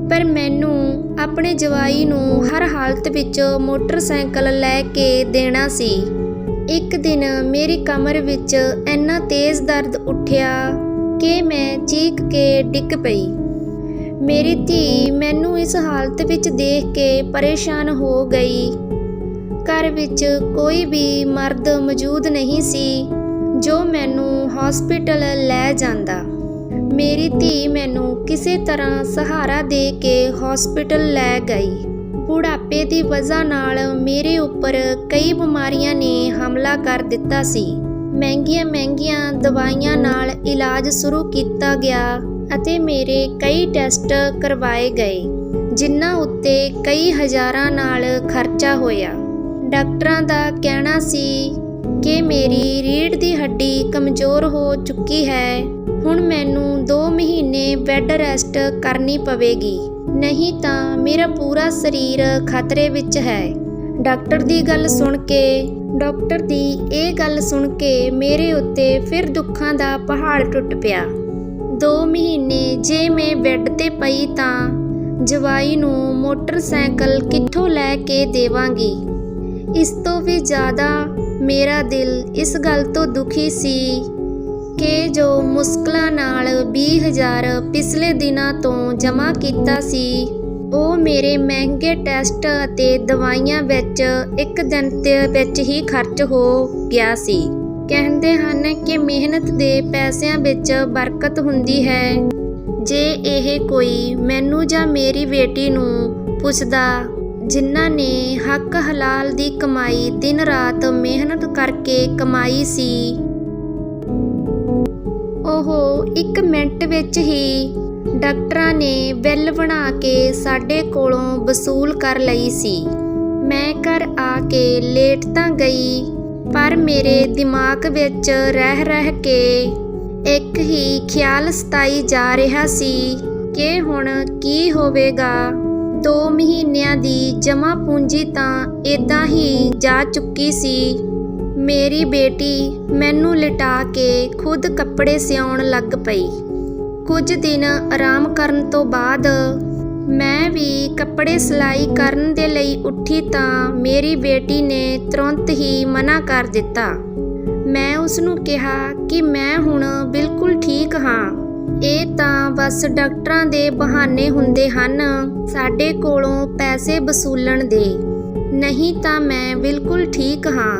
ਪਰ ਮੈਨੂੰ ਆਪਣੇ ਜਵਾਈ ਨੂੰ ਹਰ ਹਾਲਤ ਵਿੱਚ ਮੋਟਰਸਾਈਕਲ ਲੈ ਕੇ ਦੇਣਾ ਸੀ। ਇੱਕ ਦਿਨ ਮੇਰੀ ਕਮਰ ਵਿੱਚ ਇੰਨਾ ਤੇਜ਼ ਦਰਦ ਉੱਠਿਆ ਕਿ ਮੈਂ ਚੀਕ ਕੇ ਡਿੱਗ ਪਈ। ਮੇਰੀ ਧੀ ਮੈਨੂੰ ਇਸ ਹਾਲਤ ਵਿੱਚ ਦੇਖ ਕੇ ਪਰੇਸ਼ਾਨ ਹੋ ਗਈ। ਘਰ ਵਿੱਚ ਕੋਈ ਵੀ ਮਰਦ ਮੌਜੂਦ ਨਹੀਂ ਸੀ ਜੋ ਮੈਨੂੰ ਹਸਪੀਟਲ ਲੈ ਜਾਂਦਾ। ਮੇਰੀ ਧੀ ਮੈਨੂੰ ਕਿਸੇ ਤਰ੍ਹਾਂ ਸਹਾਰਾ ਦੇ ਕੇ ਹਸਪੀਟਲ ਲੈ ਗਈ। ਬੁਢਾਪੇ ਦੀ ਵਜ੍ਹਾ ਨਾਲ ਮੇਰੇ ਉੱਪਰ ਕਈ ਬਿਮਾਰੀਆਂ ਨੇ ਹਮਲਾ ਕਰ ਦਿੱਤਾ ਸੀ। ਮਹਿੰਗੀਆਂ ਦਵਾਈਆਂ ਨਾਲ ਇਲਾਜ ਸ਼ੁਰੂ ਕੀਤਾ ਗਿਆ ਅਤੇ ਮੇਰੇ ਕਈ ਟੈਸਟ ਕਰਵਾਏ ਗਏ, ਜਿਨ੍ਹਾਂ ਉੱਤੇ ਕਈ ਹਜ਼ਾਰਾਂ ਨਾਲ ਖਰਚਾ ਹੋਇਆ। ਡਾਕਟਰਾਂ ਦਾ ਕਹਿਣਾ ਸੀ ਕਿ ਮੇਰੀ ਰੀੜ੍ਹ ਦੀ ਹੱਡੀ ਕਮਜ਼ੋਰ ਹੋ ਚੁੱਕੀ ਹੈ। ਹੁਣ ਮੈਨੂੰ 2 ਮਹੀਨੇ ਬੈੱਡ ਰੈਸਟ ਕਰਨੀ ਪਵੇਗੀ, ਨਹੀਂ ਤਾਂ ਮੇਰਾ ਪੂਰਾ ਸਰੀਰ ਖਤਰੇ ਵਿੱਚ ਹੈ। ਡਾਕਟਰ ਦੀ ਇਹ ਗੱਲ ਸੁਣ ਕੇ ਮੇਰੇ ਉੱਤੇ ਫਿਰ ਦੁੱਖਾਂ ਦਾ ਪਹਾੜ ਟੁੱਟ ਪਿਆ। 2 ਮਹੀਨੇ ਜੇ ਮੈਂ ਬੈੱਡ ਤੇ ਪਈ ਤਾਂ ਜਵਾਈ ਨੂੰ ਮੋਟਰਸਾਈਕਲ ਕਿੱਥੋਂ ਲੈ ਕੇ ਦੇਵਾਂਗੀ। ਇਸ ਤੋਂ ਵੀ ਜ਼ਿਆਦਾ ਮੇਰਾ ਦਿਲ ਇਸ ਗੱਲ ਤੋਂ ਦੁਖੀ ਸੀ ਕਿ ਜੋ ਮੁਸ਼ਕਲਾਂ ਨਾਲ 20,000 ਪਿਛਲੇ ਦਿਨਾਂ ਤੋਂ ਜਮ੍ਹਾਂ ਕੀਤਾ ਸੀ, ਉਹ ਮੇਰੇ ਮਹਿੰਗੇ ਟੈਸਟ ਅਤੇ ਦਵਾਈਆਂ ਵਿੱਚ ਇੱਕ ਦਿਨ ਦੇ ਵਿੱਚ ਹੀ ਖਰਚ ਹੋ ਗਿਆ ਸੀ। ਕਹਿੰਦੇ ਹਨ ਕਿ ਮਿਹਨਤ ਦੇ ਪੈਸਿਆਂ ਵਿੱਚ ਬਰਕਤ ਹੁੰਦੀ ਹੈ। ਜੇ ਇਹ ਕੋਈ ਮੈਨੂੰ ਜਾਂ ਮੇਰੀ ਬੇਟੀ ਨੂੰ ਪੁੱਛਦਾ, ਜਿਨ੍ਹਾਂ ਨੇ ਹੱਕ ਹਲਾਲ ਦੀ ਕਮਾਈ ਦਿਨ ਰਾਤ ਮਿਹਨਤ ਕਰਕੇ ਕਮਾਈ ਸੀ, ਉਹ 1 ਮਿੰਟ ਵਿੱਚ ਹੀ ਡਾਕਟਰਾਂ ਨੇ ਬਿੱਲ ਬਣਾ ਕੇ ਸਾਡੇ ਕੋਲੋਂ ਵਸੂਲ ਕਰ ਲਈ ਸੀ। ਮੈਂ ਘਰ ਆ ਕੇ ਲੇਟ ਤਾਂ ਗਈ, ਪਰ ਮੇਰੇ ਦਿਮਾਗ ਵਿੱਚ ਰਹਿ ਕੇ ਇੱਕ ਹੀ ਖਿਆਲ ਸਤਾਈ ਜਾ ਰਿਹਾ ਸੀ ਕਿ ਹੁਣ ਕੀ ਹੋਵੇਗਾ 2 ਮਹੀਨਿਆਂ ਦੀ ਜਮ੍ਹਾਂ ਪੂੰਜੀ ਤਾਂ ਏਦਾਂ ਹੀ ਜਾ ਚੁੱਕੀ ਸੀ। ਮੇਰੀ ਬੇਟੀ ਮੈਨੂੰ ਲਿਟਾ ਕੇ ਖੁਦ ਕੱਪੜੇ ਸਿਉਣ ਲੱਗ ਪਈ। ਕੁਝ ਦਿਨ ਆਰਾਮ ਕਰਨ ਤੋਂ ਬਾਅਦ ਮੈਂ ਵੀ ਕੱਪੜੇ ਸਿਲਾਈ ਕਰਨ ਦੇ ਲਈ ਉੱਠੀ ਤਾਂ ਮੇਰੀ ਬੇਟੀ ਨੇ ਤੁਰੰਤ ਹੀ ਮਨਾ ਕਰ ਦਿੱਤਾ। ਮੈਂ ਉਸਨੂੰ ਕਿਹਾ ਕਿ ਮੈਂ ਹੁਣ ਬਿਲਕੁਲ ਠੀਕ ਹਾਂ। ਇਹ ਤਾਂ ਬਸ ਡਾਕਟਰਾਂ ਦੇ ਬਹਾਨੇ ਹੁੰਦੇ ਹਨ ਸਾਡੇ ਕੋਲੋਂ ਪੈਸੇ ਵਸੂਲਣ ਦੇ, ਨਹੀਂ ਤਾਂ ਮੈਂ ਬਿਲਕੁਲ ਠੀਕ ਹਾਂ।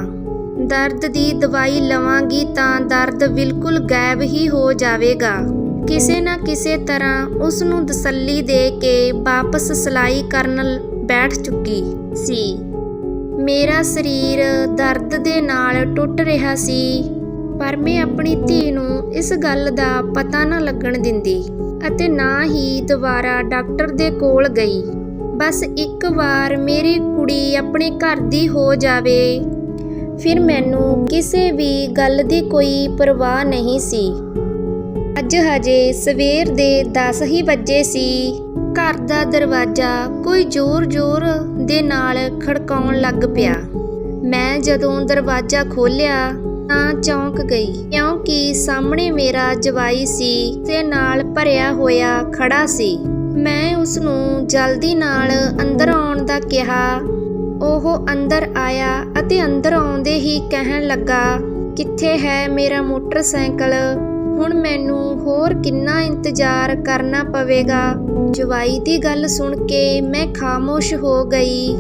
ਦਰਦ ਦੀ ਦਵਾਈ ਲਵਾਂਗੀ ਤਾਂ ਦਰਦ ਬਿਲਕੁਲ ਗਾਇਬ ਹੀ ਹੋ ਜਾਵੇਗਾ। ਕਿਸੇ ਨਾ ਕਿਸੇ ਤਰ੍ਹਾਂ ਉਸ ਨੂੰ ਤਸੱਲੀ ਦੇ ਕੇ ਵਾਪਸ ਸਿਲਾਈ ਕਰਨ ਬੈਠ ਚੁੱਕੀ ਸੀ। ਮੇਰਾ ਸਰੀਰ ਦਰਦ ਦੇ ਨਾਲ ਟੁੱਟ ਰਿਹਾ ਸੀ, ਪਰ ਮੈਂ ਆਪਣੀ ਧੀ ਨੂੰ ਇਸ ਗੱਲ ਦਾ ਪਤਾ ਨਾ ਲੱਗਣ ਦਿੰਦੀ ਅਤੇ ਨਾ ਹੀ ਦੁਬਾਰਾ ਡਾਕਟਰ ਦੇ ਕੋਲ ਗਈ। ਬਸ ਇੱਕ ਵਾਰ ਮੇਰੀ ਕੁੜੀ ਆਪਣੇ ਘਰ ਦੀ ਹੋ ਜਾਵੇ, ਫਿਰ ਮੈਨੂੰ ਕਿਸੇ ਵੀ ਗੱਲ ਦੀ ਕੋਈ ਪਰਵਾਹ ਨਹੀਂ ਸੀ। ਅੱਜ ਹਜੇ ਸਵੇਰ ਦੇ 10 ਹੀ ਵੱਜੇ ਸੀ। ਘਰ ਦਾ ਦਰਵਾਜ਼ਾ ਕੋਈ ਜ਼ੋਰ-ਜ਼ੋਰ ਦੇ ਨਾਲ ਖੜਕਾਉਣ ਲੱਗ ਪਿਆ। ਮੈਂ ਜਦੋਂ ਦਰਵਾਜ਼ਾ ਖੋਲ੍ਹਿਆ ਤਾਂ ਚੌਂਕ ਗਈ, ਕਿਉਂਕਿ ਸਾਹਮਣੇ ਮੇਰਾ ਜਵਾਈ ਸੀ ਤੇ ਨਾਲ ਭਰਿਆ ਹੋਇਆ ਖੜਾ ਸੀ। ਮੈਂ ਉਸਨੂੰ ਜਲਦੀ ਨਾਲ ਅੰਦਰ ਆਉਣ ਦਾ ਕਿਹਾ। ਉਹ ਅੰਦਰ ਆਇਆ ਅਤੇ ਅੰਦਰ ਆਉਂਦੇ ਹੀ ਕਹਿਣ ਲੱਗਾ, ਕਿੱਥੇ ਹੈ ਮੇਰਾ ਮੋਟਰਸਾਈਕਲ? ਹੁਣ ਮੈਨੂੰ ਹੋਰ ਕਿੰਨਾ ਇੰਤਜ਼ਾਰ ਕਰਨਾ ਪਵੇਗਾ। ਜਵਾਈ ਦੀ ਗੱਲ ਸੁਣ ਕੇ ਮੈਂ ਖਾਮੋਸ਼ ਹੋ ਗਈ।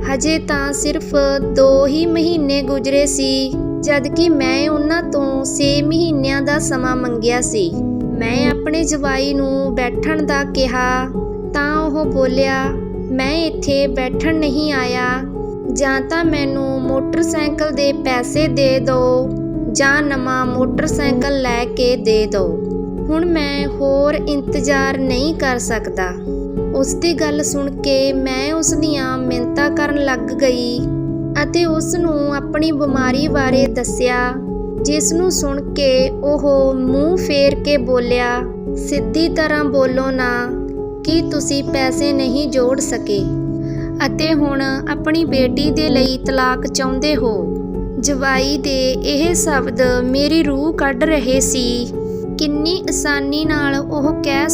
ਹਜੇ ਤਾਂ ਸਿਰਫ 2 ਹੀ ਮਹੀਨੇ ਗੁਜ਼ਰੇ ਸੀ, ਜਦਕਿ ਮੈਂ ਉਹਨਾਂ ਤੋਂ 6 ਮਹੀਨਿਆਂ ਦਾ ਸਮਾਂ ਮੰਗਿਆ ਸੀ। ਮੈਂ ਆਪਣੇ ਜਵਾਈ ਨੂੰ ਬੈਠਣ ਦਾ ਕਿਹਾ ਤਾਂ ਉਹ ਬੋਲਿਆ, ਮੈਂ ਇੱਥੇ ਬੈਠਣ ਨਹੀਂ ਆਇਆ। ਜਾਂ ਤਾਂ ਮੈਨੂੰ ਮੋਟਰਸਾਈਕਲ ਦੇ ਪੈਸੇ ਦੇ ਦਿਓ ਜਾਂ ਨਵਾਂ ਮੋਟਰਸਾਈਕਲ ਲੈ ਕੇ ਦੇ ਦਿਓ। ਹੁਣ ਮੈਂ ਹੋਰ ਇੰਤਜ਼ਾਰ ਨਹੀਂ ਕਰ ਸਕਦਾ। ਉਸ ਦੀ ਗੱਲ ਸੁਣ ਕੇ ਮੈਂ ਉਸ ਦੀਆਂ ਮਿੰਨਤਾਂ ਕਰਨ ਲੱਗ ਗਈ ਅਤੇ ਉਸ ਨੂੰ ਆਪਣੀ ਬਿਮਾਰੀ ਬਾਰੇ ਦੱਸਿਆ, ਜਿਸ ਨੂੰ ਸੁਣ ਕੇ ਉਹ ਮੂੰਹ ਫੇਰ ਕੇ ਬੋਲਿਆ, ਸਿੱਧੀ ਤਰ੍ਹਾਂ ਬੋਲੋ ਨਾ ਕਿ ਤੁਸੀਂ ਪੈਸੇ ਨਹੀਂ ਜੋੜ ਸਕੇ ਅਤੇ ਹੁਣ ਆਪਣੀ ਬੇਟੀ ਦੇ ਲਈ ਤਲਾਕ ਚਾਹੁੰਦੇ ਹੋ। ਜਵਾਈ ਦੇ ਇਹ ਸ਼ਬਦ ਮੇਰੀ ਰੂਹ ਕੱਢ ਰਹੇ ਸੀ। ਕਿੰਨੀ ਆਸਾਨੀ ਨਾਲ ਉਹ ਕਹਿ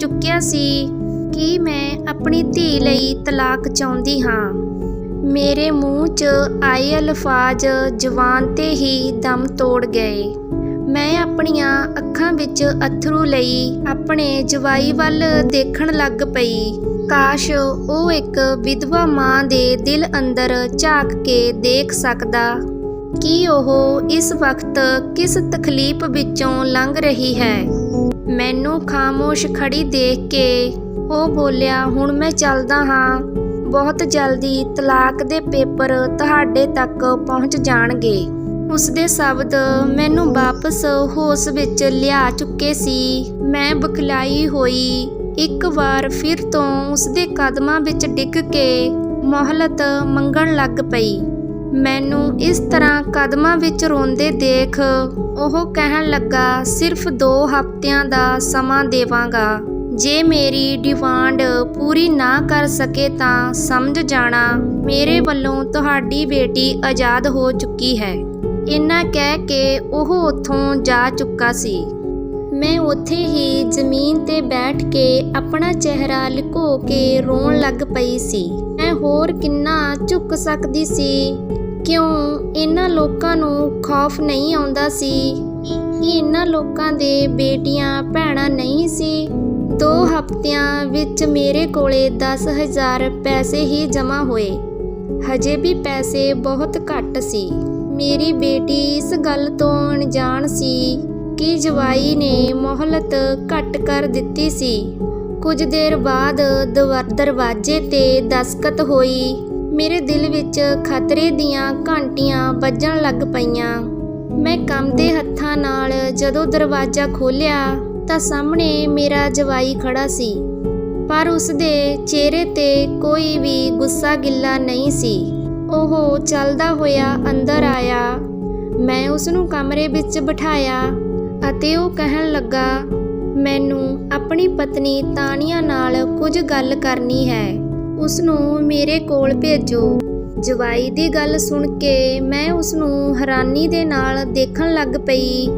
ਚੁੱਕਿਆ ਸੀ ਕਿ ਮੈਂ ਆਪਣੀ ਧੀ ਲਈ ਤਲਾਕ ਚਾਹੁੰਦੀ ਹਾਂ। ਮੇਰੇ ਮੂੰਹ 'ਚ ਆਏ ਅਲਫਾਜ਼ ਜ਼ੁਬਾਨ 'ਤੇ ਹੀ ਦਮ ਤੋੜ ਗਏ। ਮੈਂ ਆਪਣੀਆਂ ਅੱਖਾਂ ਵਿੱਚ ਅੱਥਰੂ ਲਈ ਆਪਣੇ ਜਵਾਈ ਵੱਲ ਦੇਖਣ ਲੱਗ ਪਈ। ਕਾਸ਼ ਉਹ ਇੱਕ ਵਿਧਵਾ ਮਾਂ ਦੇ ਦਿਲ ਅੰਦਰ ਝਾਕ ਕੇ ਦੇਖ ਸਕਦਾ ਕਿ ਉਹ ਇਸ ਵਕਤ ਕਿਸ ਤਕਲੀਫ ਵਿੱਚੋਂ ਲੰਘ ਰਹੀ ਹੈ। ਮੈਨੂੰ ਖਾਮੋਸ਼ ਖੜੀ ਦੇਖ ਕੇ ਉਹ ਬੋਲਿਆ, ਹੁਣ ਮੈਂ ਚੱਲਦਾ ਹਾਂ। ਬਹੁਤ ਜਲਦੀ ਤਲਾਕ ਦੇ ਪੇਪਰ ਤੁਹਾਡੇ ਤੱਕ ਪਹੁੰਚ ਜਾਣਗੇ। ਉਸ ਦੇ ਸ਼ਬਦ ਮੈਨੂੰ ਵਾਪਸ ਹੋਸ਼ ਵਿੱਚ ਲਿਆ ਚੁੱਕੇ ਸੀ। ਮੈਂ ਬੁਖਲਾਈ ਹੋਈ ਇੱਕ ਵਾਰ ਫਿਰ ਤੋਂ ਉਸ ਦੇ ਕਦਮਾਂ ਵਿੱਚ ਡਿੱਗ ਕੇ ਮੋਹਲਤ ਮੰਗਣ ਲੱਗ ਪਈ। ਮੈਨੂੰ ਇਸ ਤਰ੍ਹਾਂ ਕਦਮਾਂ ਵਿੱਚ ਰੋਂਦੇ ਦੇਖ ਉਹ ਕਹਿਣ ਲੱਗਾ, ਸਿਰਫ 2 ਹਫ਼ਤਿਆਂ ਦਾ ਸਮਾਂ ਦੇਵਾਂਗਾ। ਜੇ ਮੇਰੀ ਡਿਮਾਂਡ ਪੂਰੀ ਨਾ ਕਰ ਸਕੇ ਤਾਂ ਸਮਝ ਜਾਣਾ ਮੇਰੇ ਵੱਲੋਂ ਤੁਹਾਡੀ ਬੇਟੀ ਆਜ਼ਾਦ ਹੋ ਚੁੱਕੀ ਹੈ। ਇੰਨਾ ਕਹਿ ਕੇ ਉਹ ਉੱਥੋਂ ਜਾ ਚੁੱਕਾ ਸੀ। ਮੈਂ ਉੱਥੇ ਹੀ ਜ਼ਮੀਨ 'ਤੇ ਬੈਠ ਕੇ ਆਪਣਾ ਚਿਹਰਾ ਲੁਕੋ ਕੇ ਰੋਣ ਲੱਗ ਪਈ ਸੀ। ਮੈਂ ਹੋਰ ਕਿੰਨਾ ਝੁਕ ਸਕਦੀ ਸੀ? ਕਿਉਂ ਇਹਨਾਂ ਲੋਕਾਂ ਨੂੰ ਖੌਫ ਨਹੀਂ ਆਉਂਦਾ ਸੀ ਕਿ ਇਹਨਾਂ ਲੋਕਾਂ ਦੇ ਬੇਟੀਆਂ ਭੈਣਾਂ ਨਹੀਂ ਸੀ? 2 ਹਫ਼ਤਿਆਂ ਵਿੱਚ ਮੇਰੇ ਕੋਲੇ 10,000 ਪੈਸੇ ਹੀ ਜਮ੍ਹਾਂ ਹੋਏ। ਹਜੇ ਵੀ ਪੈਸੇ ਬਹੁਤ ਘੱਟ ਸੀ। ਮੇਰੀ ਬੇਟੀ ਇਸ ਗੱਲ ਤੋਂ ਅਣਜਾਣ ਸੀ ਕਿ ਜਵਾਈ ਨੇ ਮੋਹਲਤ ਘੱਟ ਕਰ ਦਿੱਤੀ ਸੀ। ਕੁਝ ਦੇਰ ਬਾਅਦ ਦਰਵਾਜ਼ੇ 'ਤੇ ਦਸਤਕ ਹੋਈ। ਮੇਰੇ ਦਿਲ ਵਿੱਚ ਖਤਰੇ ਦੀਆਂ ਘੰਟੀਆਂ ਵੱਜਣ ਲੱਗ ਪਈਆਂ। ਮੈਂ ਕੰਬਦੇ ਹੱਥਾਂ ਨਾਲ ਜਦੋਂ ਦਰਵਾਜ਼ਾ ਖੋਲ੍ਹਿਆ ਤਾਂ ਸਾਹਮਣੇ ਮੇਰਾ ਜਵਾਈ ਖੜਾ ਸੀ, ਪਰ ਉਸ ਦੇ ਚਿਹਰੇ 'ਤੇ ਕੋਈ ਵੀ ਗੁੱਸਾ ਗਿੱਲਾ ਨਹੀਂ ਸੀ। ਉਹ ਚੱਲਦਾ ਹੋਇਆ ਅੰਦਰ ਆਇਆ। ਮੈਂ ਉਸ ਨੂੰ ਕਮਰੇ ਵਿੱਚ ਬਿਠਾਇਆ ਅਤੇ ਉਹ ਕਹਿਣ ਲੱਗਾ, ਮੈਨੂੰ ਆਪਣੀ ਪਤਨੀ ਤਾਨੀਆ ਨਾਲ ਕੁਝ ਗੱਲ ਕਰਨੀ ਹੈ। ਉਸ ਨੂੰ ਮੇਰੇ ਕੋਲ ਭੇਜੋ। ਜਵਾਈ ਦੀ ਗੱਲ ਸੁਣ ਕੇ ਮੈਂ ਉਸ ਨੂੰ ਹੈਰਾਨੀ ਦੇ ਨਾਲ ਦੇਖਣ ਲੱਗ ਪਈ।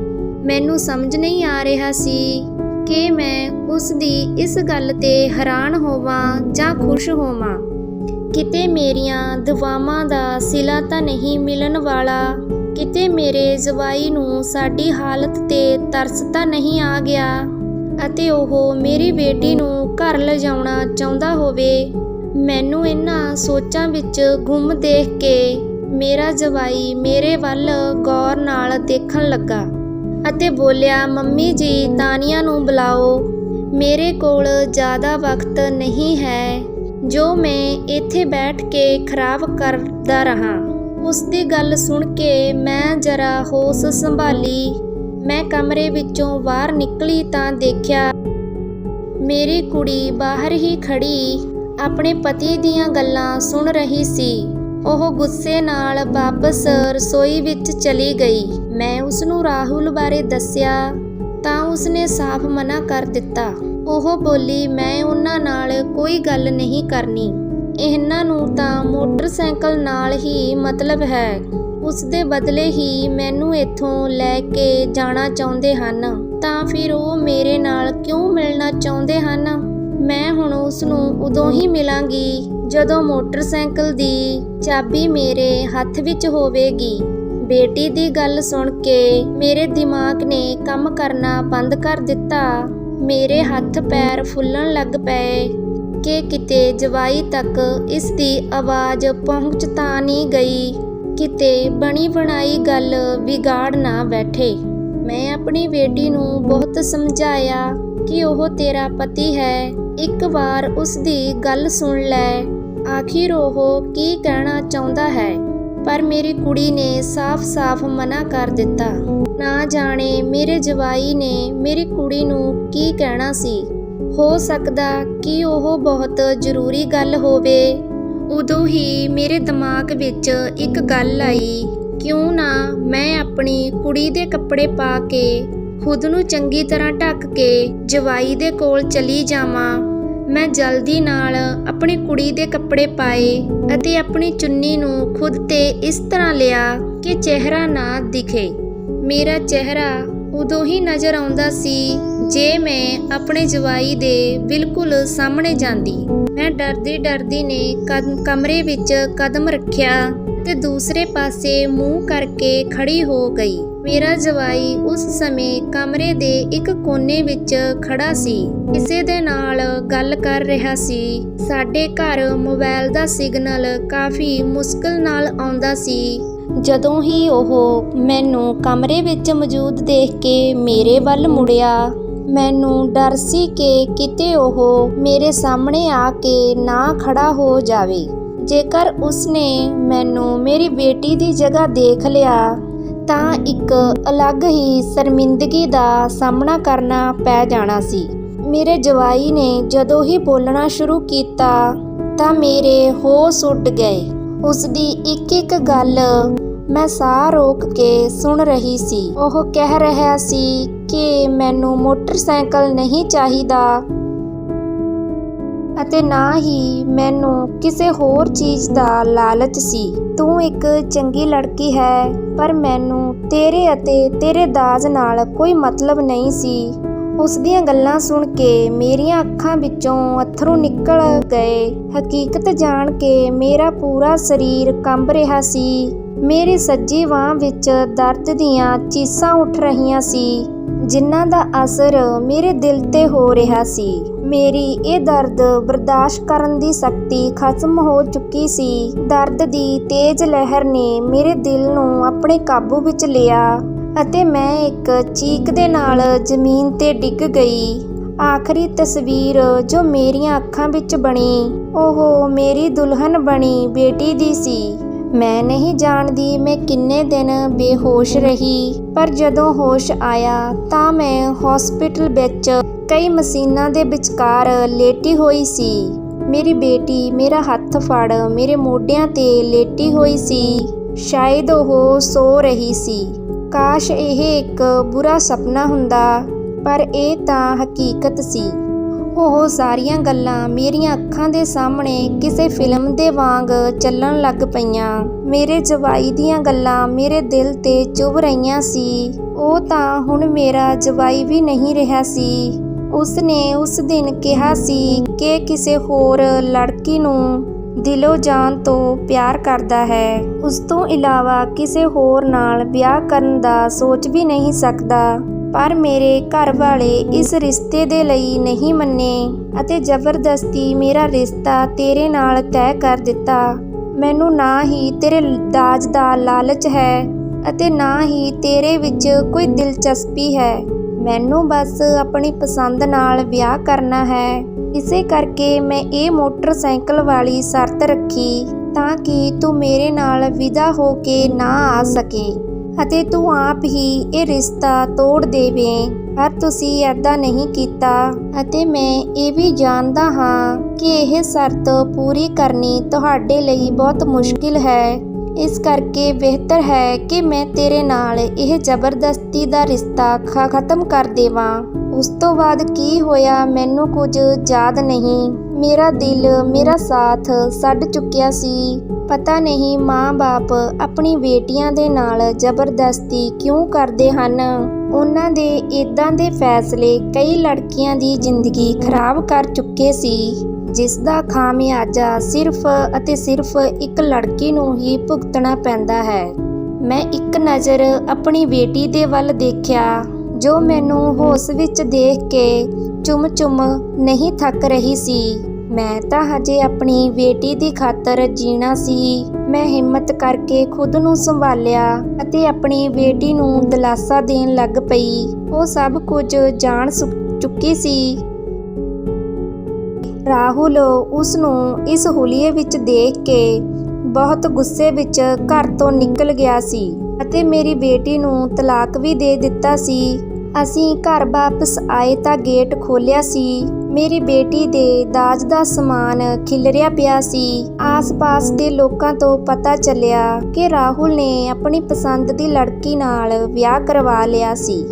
ਮੈਨੂੰ ਸਮਝ ਨਹੀਂ ਆ ਰਿਹਾ ਸੀ ਕਿ ਮੈਂ ਉਸ ਦੀ ਇਸ ਗੱਲ ਤੇ ਹੈਰਾਨ ਹੋਵਾਂ ਜਾਂ ਖੁਸ਼ ਹੋਵਾਂ। ਕਿਤੇ ਮੇਰੀਆਂ ਦੁਆਵਾਂ ਦਾ ਸਿਲਾ ਤਾਂ ਨਹੀਂ ਮਿਲਣ ਵਾਲਾ, ਕਿਤੇ ਮੇਰੇ ਜਵਾਈ ਨੂੰ ਸਾਡੀ ਹਾਲਤ ਤੇ ਤਰਸ ਤਾਂ ਨਹੀਂ ਆ ਗਿਆ ਅਤੇ ਉਹ ਮੇਰੀ ਬੇਟੀ ਨੂੰ ਘਰ ਲਿਜਾਉਣਾ ਚਾਹੁੰਦਾ ਹੋਵੇ। ਮੈਨੂੰ ਇਹਨਾਂ ਸੋਚਾਂ ਵਿੱਚ ਗੁੰਮ ਦੇਖ ਕੇ ਮੇਰਾ ਜਵਾਈ ਮੇਰੇ ਵੱਲ ਗੌਰ ਨਾਲ ਦੇਖਣ ਲੱਗਾ ਅਤੇ ਬੋਲਿਆ, ਮੰਮੀ ਜੀ, ਤਾਨੀਆ ਨੂੰ ਬੁਲਾਓ। ਮੇਰੇ ਕੋਲ ਜ਼ਿਆਦਾ ਵਕਤ ਨਹੀਂ ਹੈ ਜੋ ਮੈਂ ਇੱਥੇ ਬੈਠ ਕੇ ਖਰਾਬ ਕਰਦਾ ਰਹਾਂ। ਉਸ ਦੀ ਗੱਲ ਸੁਣ ਕੇ ਮੈਂ ਜ਼ਰਾ ਹੋਸ਼ ਸੰਭਾਲੀ। ਮੈਂ ਕਮਰੇ ਵਿੱਚੋਂ ਬਾਹਰ ਨਿਕਲੀ ਤਾਂ ਦੇਖਿਆ ਮੇਰੀ ਕੁੜੀ ਬਾਹਰ ਹੀ ਖੜੀ ਆਪਣੇ ਪਤੀ ਦੀਆਂ ਗੱਲਾਂ ਸੁਣ ਰਹੀ ਸੀ। ਉਹ ਗੁੱਸੇ ਨਾਲ ਵਾਪਸ ਰਸੋਈ ਵਿੱਚ ਚਲੀ ਗਈ। ਮੈਂ ਉਸਨੂੰ ਰਾਹੁਲ ਬਾਰੇ ਦੱਸਿਆ ਤਾਂ ਉਸਨੇ ਸਾਫ਼ ਮਨਾ ਕਰ ਦਿੱਤਾ। ਉਹ ਬੋਲੀ, ਮੈਂ ਉਹਨਾਂ ਨਾਲ ਕੋਈ ਗੱਲ ਨਹੀਂ ਕਰਨੀ। ਇਹਨਾਂ ਨੂੰ ਤਾਂ ਮੋਟਰਸਾਈਕਲ ਨਾਲ ਹੀ ਮਤਲਬ ਹੈ। ਉਸ ਦੇ ਬਦਲੇ ਹੀ ਮੈਨੂੰ ਇੱਥੋਂ ਲੈ ਕੇ ਜਾਣਾ ਚਾਹੁੰਦੇ ਹਨ, ਤਾਂ ਫਿਰ ਉਹ ਮੇਰੇ ਨਾਲ ਕਿਉਂ ਮਿਲਣਾ ਚਾਹੁੰਦੇ ਹਨ? ਮੈਂ ਹੁਣ ਉਸ ਨੂੰ ਉਦੋਂ ਹੀ ਮਿਲਾਂਗੀ ਜਦੋਂ ਮੋਟਰਸਾਈਕਲ ਦੀ ਚਾਬੀ ਮੇਰੇ ਹੱਥ ਵਿੱਚ ਹੋਵੇਗੀ। ਬੇਟੀ ਦੀ ਗੱਲ ਸੁਣ ਕੇ ਮੇਰੇ ਦਿਮਾਗ ਨੇ ਕੰਮ ਕਰਨਾ ਬੰਦ ਕਰ ਦਿੱਤਾ। ਮੇਰੇ ਹੱਥ ਪੈਰ ਫੁੱਲਣ ਲੱਗ ਪਏ ਕਿ ਕਿਤੇ ਜਵਾਈ ਤੱਕ ਇਸ ਦੀ ਆਵਾਜ਼ ਪਹੁੰਚ ਤਾਂ ਨਹੀਂ ਗਈ, ਕਿਤੇ ਬਣੀ ਬਣਾਈ ਗੱਲ ਵਿਗਾੜ ਨਾ ਬੈਠੇ। ਮੈਂ ਆਪਣੀ ਬੇਟੀ ਨੂੰ ਬਹੁਤ ਸਮਝਾਇਆ ਕਿ ਉਹ ਤੇਰਾ ਪਤੀ ਹੈ, ਇੱਕ ਵਾਰ ਉਸ ਦੀ ਗੱਲ ਸੁਣ ਲੈ, ਆਖਿਰ ਉਹ ਕੀ ਕਹਿਣਾ ਚਾਹੁੰਦਾ ਹੈ। ਪਰ ਮੇਰੀ ਕੁੜੀ ਨੇ ਸਾਫ਼-ਸਾਫ਼ ਮਨਾ ਕਰ ਦਿੱਤਾ। ਨਾ ਜਾਣੇ ਮੇਰੇ ਜਵਾਈ ਨੇ ਮੇਰੀ ਕੁੜੀ ਨੂੰ ਕੀ ਕਹਿਣਾ ਸੀ। ਹੋ ਸਕਦਾ ਕਿ ਉਹ ਬਹੁਤ ਜ਼ਰੂਰੀ ਗੱਲ ਹੋਵੇ। ਉਦੋਂ ਹੀ ਮੇਰੇ ਦਿਮਾਗ ਵਿੱਚ ਇੱਕ ਗੱਲ ਆਈ, ਕਿਉਂ ਨਾ ਮੈਂ ਆਪਣੀ ਕੁੜੀ ਦੇ ਕੱਪੜੇ ਪਾ ਕੇ ਖੁਦ ਨੂੰ ਚੰਗੀ ਤਰ੍ਹਾਂ ਢੱਕ ਕੇ ਜਵਾਈ ਦੇ ਕੋਲ ਚਲੀ ਜਾਵਾਂ। ਮੈਂ ਜਲਦੀ ਨਾਲ ਆਪਣੀ ਕੁੜੀ ਦੇ ਕੱਪੜੇ ਪਾਏ ਅਤੇ ਆਪਣੀ ਚੁੰਨੀ ਨੂੰ ਖੁਦ ਤੇ ਇਸ ਤਰ੍ਹਾਂ ਲਿਆ ਕਿ ਚਿਹਰਾ ਨਾ ਦਿਖੇ। ਮੇਰਾ ਚਿਹਰਾ ਉਦੋਂ ਹੀ ਨਜ਼ਰ ਆਉਂਦਾ ਸੀ ਜੇ ਮੈਂ ਆਪਣੇ ਜਵਾਈ ਦੇ ਬਿਲਕੁਲ ਸਾਹਮਣੇ ਜਾਂਦੀ। ਮੈਂ ਡਰਦੀ ਨੇ ਕਮਰੇ ਵਿੱਚ ਕਦਮ ਰੱਖਿਆ ਤੇ ਦੂਸਰੇ ਪਾਸੇ ਮੂੰਹ ਕਰਕੇ ਖੜੀ ਹੋ ਗਈ। ਮੇਰਾ ਜਵਾਈ ਉਸ ਸਮੇਂ ਕਮਰੇ ਦੇ ਇੱਕ ਕੋਨੇ ਵਿੱਚ ਖੜਾ ਸੀ, ਕਿਸੇ ਦੇ ਨਾਲ ਗੱਲ ਕਰ ਰਿਹਾ ਸੀ। ਸਾਡੇ ਘਰ ਮੋਬਾਈਲ ਦਾ ਸਿਗਨਲ ਕਾਫੀ ਮੁਸ਼ਕਲ ਨਾਲ ਆਉਂਦਾ ਸੀ। ਜਦੋਂ ਹੀ ਉਹ ਮੈਨੂੰ ਕਮਰੇ ਵਿੱਚ ਮੌਜੂਦ ਦੇਖ ਕੇ ਮੇਰੇ ਵੱਲ ਮੁੜਿਆ, ਮੈਨੂੰ ਡਰ ਸੀ ਕਿ ਕਿਤੇ ਉਹ ਮੇਰੇ ਸਾਹਮਣੇ ਆ ਕੇ ਨਾ ਖੜਾ ਹੋ ਜਾਵੇ। ਜੇਕਰ ਉਸਨੇ ਮੈਨੂੰ ਮੇਰੀ ਬੇਟੀ ਦੀ ਜਗ੍ਹਾ ਦੇਖ ਲਿਆ ਤਾਂ ਇੱਕ ਅਲੱਗ ਹੀ ਸ਼ਰਮਿੰਦਗੀ ਦਾ ਸਾਹਮਣਾ ਕਰਨਾ ਪੈ ਜਾਣਾ ਸੀ। ਮੇਰੇ ਜਵਾਈ ਨੇ ਜਦੋਂ ਹੀ ਬੋਲਣਾ ਸ਼ੁਰੂ ਕੀਤਾ ਤਾਂ ਮੇਰੇ ਹੋਸ਼ ਉੱਡ ਗਏ। ਉਸ ਦੀ ਇੱਕ ਗੱਲ ਮੈਂ ਸਾਹ ਰੋਕ ਕੇ ਸੁਣ ਰਹੀ ਸੀ। ਉਹ ਕਹਿ ਰਿਹਾ ਸੀ ਕਿ ਮੈਨੂੰ ਮੋਟਰਸਾਈਕਲ ਨਹੀਂ ਚਾਹੀਦਾ ਅਤੇ ਨਾ ਹੀ ਮੈਨੂੰ ਕਿਸੇ ਹੋਰ ਚੀਜ਼ ਦਾ ਲਾਲਚ ਸੀ। ਤੂੰ ਇੱਕ ਚੰਗੀ ਲੜਕੀ ਹੈ, ਪਰ ਮੈਨੂੰ ਤੇਰੇ ਅਤੇ ਤੇਰੇ ਦਾਜ ਨਾਲ ਕੋਈ ਮਤਲਬ ਨਹੀਂ ਸੀ। ਉਸ ਦੀਆਂ ਗੱਲਾਂ ਸੁਣ ਕੇ ਮੇਰੀਆਂ ਅੱਖਾਂ ਵਿੱਚੋਂ ਅੱਥਰੂ ਨਿਕਲ ਗਏ। ਹਕੀਕਤ ਜਾਣ ਕੇ ਮੇਰਾ ਪੂਰਾ ਸਰੀਰ ਕੰਬ ਰਿਹਾ ਸੀ। ਮੇਰੀ ਸੱਜੀ ਬਾਂਹ ਵਿੱਚ ਦਰਦ ਦੀਆਂ ਚੀਸਾਂ ਉੱਠ ਰਹੀਆਂ ਸੀ, ਜਿਨ੍ਹਾਂ ਦਾ ਅਸਰ ਮੇਰੇ ਦਿਲ ਤੇ ਹੋ ਰਿਹਾ ਸੀ। ਮੇਰੀ ਇਹ ਦਰਦ ਬਰਦਾਸ਼ਤ ਕਰਨ ਦੀ ਸ਼ਕਤੀ ਖਤਮ ਹੋ ਚੁੱਕੀ ਸੀ। ਦਰਦ ਦੀ ਤੇਜ਼ ਲਹਿਰ ਨੇ ਮੇਰੇ ਦਿਲ ਨੂੰ ਆਪਣੇ ਕਾਬੂ ਵਿੱਚ ਲਿਆ ਅਤੇ ਮੈਂ ਇੱਕ ਚੀਕ ਦੇ ਨਾਲ ਜ਼ਮੀਨ ਤੇ ਡਿੱਗ ਗਈ। ਆਖਰੀ ਤਸਵੀਰ ਜੋ ਮੇਰੀਆਂ ਅੱਖਾਂ ਵਿੱਚ ਬਣੀ, ਉਹ ਮੇਰੀ ਦੁਲਹਨ ਬਣੀ ਬੇਟੀ ਦੀ ਸੀ। ਮੈਂ ਨਹੀਂ ਜਾਣਦੀ ਮੈਂ ਕਿੰਨੇ ਦਿਨ ਬੇਹੋਸ਼ ਰਹੀ, ਪਰ ਜਦੋਂ ਹੋਸ਼ ਆਇਆ ਤਾਂ ਮੈਂ ਹਸਪੀਟਲ ਵਿੱਚ ਕਈ ਮਸ਼ੀਨਾਂ ਦੇ ਵਿਚਕਾਰ ਲੇਟੀ ਹੋਈ ਸੀ। ਮੇਰੀ ਬੇਟੀ ਮੇਰਾ ਹੱਥ ਫੜ ਮੇਰੇ ਮੋਢਿਆਂ ਤੇ ਲੇਟੀ ਹੋਈ ਸੀ। ਸ਼ਾਇਦ ਉਹ ਸੋ ਰਹੀ ਸੀ। ਕਾਸ਼ ਇਹ ਇੱਕ ਬੁਰਾ ਸੁਪਨਾ ਹੁੰਦਾ, ਪਰ ਇਹ ਤਾਂ ਹਕੀਕਤ ਸੀ। ਉਹ ਸਾਰੀਆਂ ਗੱਲਾਂ ਮੇਰੀਆਂ ਅੱਖਾਂ ਦੇ ਸਾਹਮਣੇ ਕਿਸੇ ਫਿਲਮ ਦੇ ਵਾਂਗ ਚੱਲਣ ਲੱਗ ਪਈਆਂ। ਮੇਰੇ ਜਵਾਈ ਦੀਆਂ ਗੱਲਾਂ ਮੇਰੇ ਦਿਲ 'ਤੇ ਚੁਭ ਰਹੀਆਂ ਸੀ। ਉਹ ਤਾਂ ਹੁਣ ਮੇਰਾ ਜਵਾਈ ਵੀ ਨਹੀਂ ਰਿਹਾ ਸੀ। ਉਸਨੇ ਉਸ ਦਿਨ ਕਿਹਾ ਸੀ ਕਿ ਕਿਸੇ ਹੋਰ ਲੜਕੀ ਨੂੰ ਦਿਲੋਂ ਜਾਨ ਤੋਂ ਪਿਆਰ ਕਰਦਾ ਹੈ। ਉਸ ਤੋਂ ਇਲਾਵਾ ਕਿਸੇ ਹੋਰ ਨਾਲ ਵਿਆਹ ਕਰਨ ਦਾ ਸੋਚ ਵੀ ਨਹੀਂ ਸਕਦਾ। ਪਰ ਮੇਰੇ ਘਰ ਵਾਲੇ ਇਸ ਰਿਸ਼ਤੇ ਦੇ ਲਈ ਨਹੀਂ ਮੰਨੇ ਅਤੇ ਜ਼ਬਰਦਸਤੀ ਮੇਰਾ ਰਿਸ਼ਤਾ ਤੇਰੇ ਨਾਲ ਤੈਅ ਕਰ ਦਿੱਤਾ। ਮੈਨੂੰ ਨਾ ਹੀ ਤੇਰੇ ਦਾਜ ਦਾ ਲਾਲਚ ਹੈ ਅਤੇ ਨਾ ਹੀ ਤੇਰੇ ਵਿੱਚ ਕੋਈ ਦਿਲਚਸਪੀ ਹੈ। ਮੈਨੂੰ ਬਸ ਆਪਣੀ ਪਸੰਦ ਨਾਲ ਵਿਆਹ ਕਰਨਾ ਹੈ। ਇਸੇ ਕਰਕੇ ਮੈਂ ਇਹ ਮੋਟਰਸਾਈਕਲ ਵਾਲੀ ਸ਼ਰਤ ਰੱਖੀ ਤਾਂ ਕਿ ਤੂੰ ਮੇਰੇ ਨਾਲ ਵਿਦਾ ਹੋ ਕੇ ਨਾ ਆ ਸਕੇ ਅਤੇ ਤੂੰ ਆਪ ਹੀ ਇਹ ਰਿਸ਼ਤਾ ਤੋੜ ਦੇਵੇਂ। ਪਰ ਤੁਸੀਂ ਐਦਾਂ ਨਹੀਂ ਕੀਤਾ ਅਤੇ ਮੈਂ ਇਹ ਵੀ ਜਾਣਦਾ ਹਾਂ ਕਿ ਇਹ ਸ਼ਰਤ ਪੂਰੀ ਕਰਨੀ ਤੁਹਾਡੇ ਲਈ ਬਹੁਤ ਮੁਸ਼ਕਿਲ ਹੈ। ਇਸ ਕਰਕੇ ਬਿਹਤਰ ਹੈ ਕਿ ਮੈਂ ਤੇਰੇ ਨਾਲ ਇਹ ਜ਼ਬਰਦਸਤੀ ਦਾ ਰਿਸ਼ਤਾ ਖਤਮ ਕਰ ਦੇਵਾਂ। ਉਸ ਤੋਂ ਬਾਅਦ ਕੀ ਹੋਇਆ ਮੈਨੂੰ ਕੁਝ ਯਾਦ ਨਹੀਂ। ਮੇਰਾ ਦਿਲ ਮੇਰਾ ਸਾਥ ਛੱਡ ਚੁੱਕਿਆ ਸੀ। ਪਤਾ ਨਹੀਂ ਮਾਂ-ਬਾਪ ਆਪਣੀ ਬੇਟੀਆਂ ਦੇ ਨਾਲ ਜ਼ਬਰਦਸਤੀ ਕਿਉਂ ਕਰਦੇ ਹਨ। ਉਹਨਾਂ ਦੇ ਇੱਦਾਂ ਦੇ ਫੈਸਲੇ ਕਈ ਲੜਕੀਆਂ ਦੀ ਜ਼ਿੰਦਗੀ ਖਰਾਬ ਕਰ ਚੁੱਕੇ ਸੀ, ਜਿਸ ਦਾ ਖਾਮਿਆਜ਼ਾ ਸਿਰਫ ਅਤੇ ਸਿਰਫ ਇੱਕ ਲੜਕੀ ਨੂੰ ਹੀ ਭੁਗਤਣਾ ਪੈਂਦਾ ਹੈ। ਮੈਂ ਇੱਕ ਨਜ਼ਰ ਆਪਣੀ ਬੇਟੀ ਦੇ ਵੱਲ ਦੇਖਿਆ ਜੋ ਮੈਨੂੰ ਹੋਸ਼ ਵਿੱਚ ਦੇਖ ਕੇ ਚੁੰਮ-ਚੁੰਮ ਨਹੀਂ ਥੱਕ ਰਹੀ ਸੀ। ਮੈਂ ਤਾਂ ਹਜੇ ਆਪਣੀ ਬੇਟੀ ਦੀ ਖਾਤਰ ਜੀਣਾ ਸੀ। ਮੈਂ ਹਿੰਮਤ ਕਰਕੇ ਖੁਦ ਨੂੰ ਸੰਭਾਲਿਆ ਅਤੇ ਆਪਣੀ ਬੇਟੀ ਨੂੰ ਦਿਲਾਸਾ ਦੇਣ ਲੱਗ ਪਈ। ਉਹ ਸਭ ਕੁਝ ਜਾਣ ਚੁੱਕੀ ਸੀ। ਰਾਹੁਲ ਉਸ ਨੂੰ ਇਸ ਹੁਲੀਏ ਵਿੱਚ ਦੇਖ ਕੇ ਬਹੁਤ ਗੁੱਸੇ ਵਿੱਚ ਘਰ ਤੋਂ ਨਿਕਲ ਗਿਆ ਸੀ ਅਤੇ ਮੇਰੀ ਬੇਟੀ ਨੂੰ ਤਲਾਕ ਵੀ ਦੇ ਦਿੱਤਾ ਸੀ। ਅਸੀਂ ਘਰ ਵਾਪਸ ਆਏ ਤਾਂ ਗੇਟ ਖੋਲ੍ਹਿਆ ਸੀ। ਮੇਰੀ ਬੇਟੀ ਦੇ ਦਾਜ ਦਾ ਸਮਾਨ ਖਿਲਰਿਆ ਪਿਆ ਸੀ। ਆਸ-ਪਾਸ ਦੇ ਲੋਕਾਂ ਤੋਂ ਪਤਾ ਚੱਲਿਆ ਕਿ ਰਾਹੁਲ ਨੇ ਆਪਣੀ ਪਸੰਦ ਦੀ ਲੜਕੀ ਨਾਲ ਵਿਆਹ ਕਰਵਾ ਲਿਆ ਸੀ।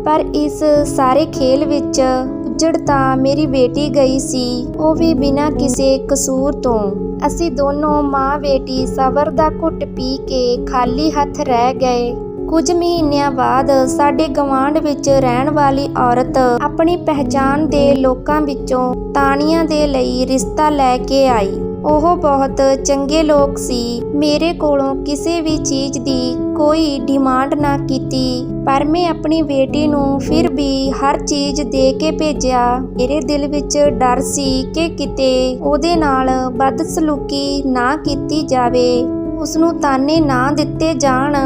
ਪਰ ਇਸ ਸਾਰੇ ਖੇਲ ਵਿੱਚ ਉੱਜੜ ਤਾਂ ਮੇਰੀ ਬੇਟੀ ਗਈ ਸੀ, ਉਹ ਵੀ ਬਿਨਾਂ ਕਿਸੇ ਕਸੂਰ ਤੋਂ। ਅਸੀਂ ਦੋਨੋਂ ਮਾਂ-ਬੇਟੀ ਸਬਰ ਦਾ ਘੁੱਟ ਪੀ ਕੇ ਖਾਲੀ ਹੱਥ ਰਹਿ ਗਏ। ਕੁਝ ਮਹੀਨਿਆਂ ਬਾਅਦ ਸਾਡੇ ਗਵਾਂਢ ਵਿੱਚ ਰਹਿਣ ਵਾਲੀ ਔਰਤ ਆਪਣੀ ਪਹਿਚਾਣ ਦੇ ਲੋਕਾਂ ਵਿੱਚੋਂ ਤਾਣੀਆਂ ਦੇ ਲਈ ਰਿਸ਼ਤਾ ਲੈ ਕੇ ਆਈ। ਉਹ ਬਹੁਤ ਚੰਗੇ ਲੋਕ ਸੀ। ਮੇਰੇ ਕੋਲੋਂ ਕਿਸੇ ਵੀ ਚੀਜ਼ ਦੀ ਕੋਈ ਡਿਮਾਂਡ ਨਾ ਕੀਤੀ, ਪਰ ਮੈਂ ਆਪਣੀ ਬੇਟੀ ਨੂੰ ਫਿਰ ਵੀ ਹਰ ਚੀਜ਼ ਦੇ ਕੇ ਭੇਜਿਆ। ਮੇਰੇ ਦਿਲ ਵਿੱਚ ਡਰ ਸੀ ਕਿ ਕਿਤੇ ਉਹਦੇ ਨਾਲ ਬਦਸਲੂਕੀ ਨਾ ਕੀਤੀ ਜਾਵੇ, ਉਸਨੂੰ ਤਾਨੇ ਨਾ ਦਿੱਤੇ ਜਾਣ।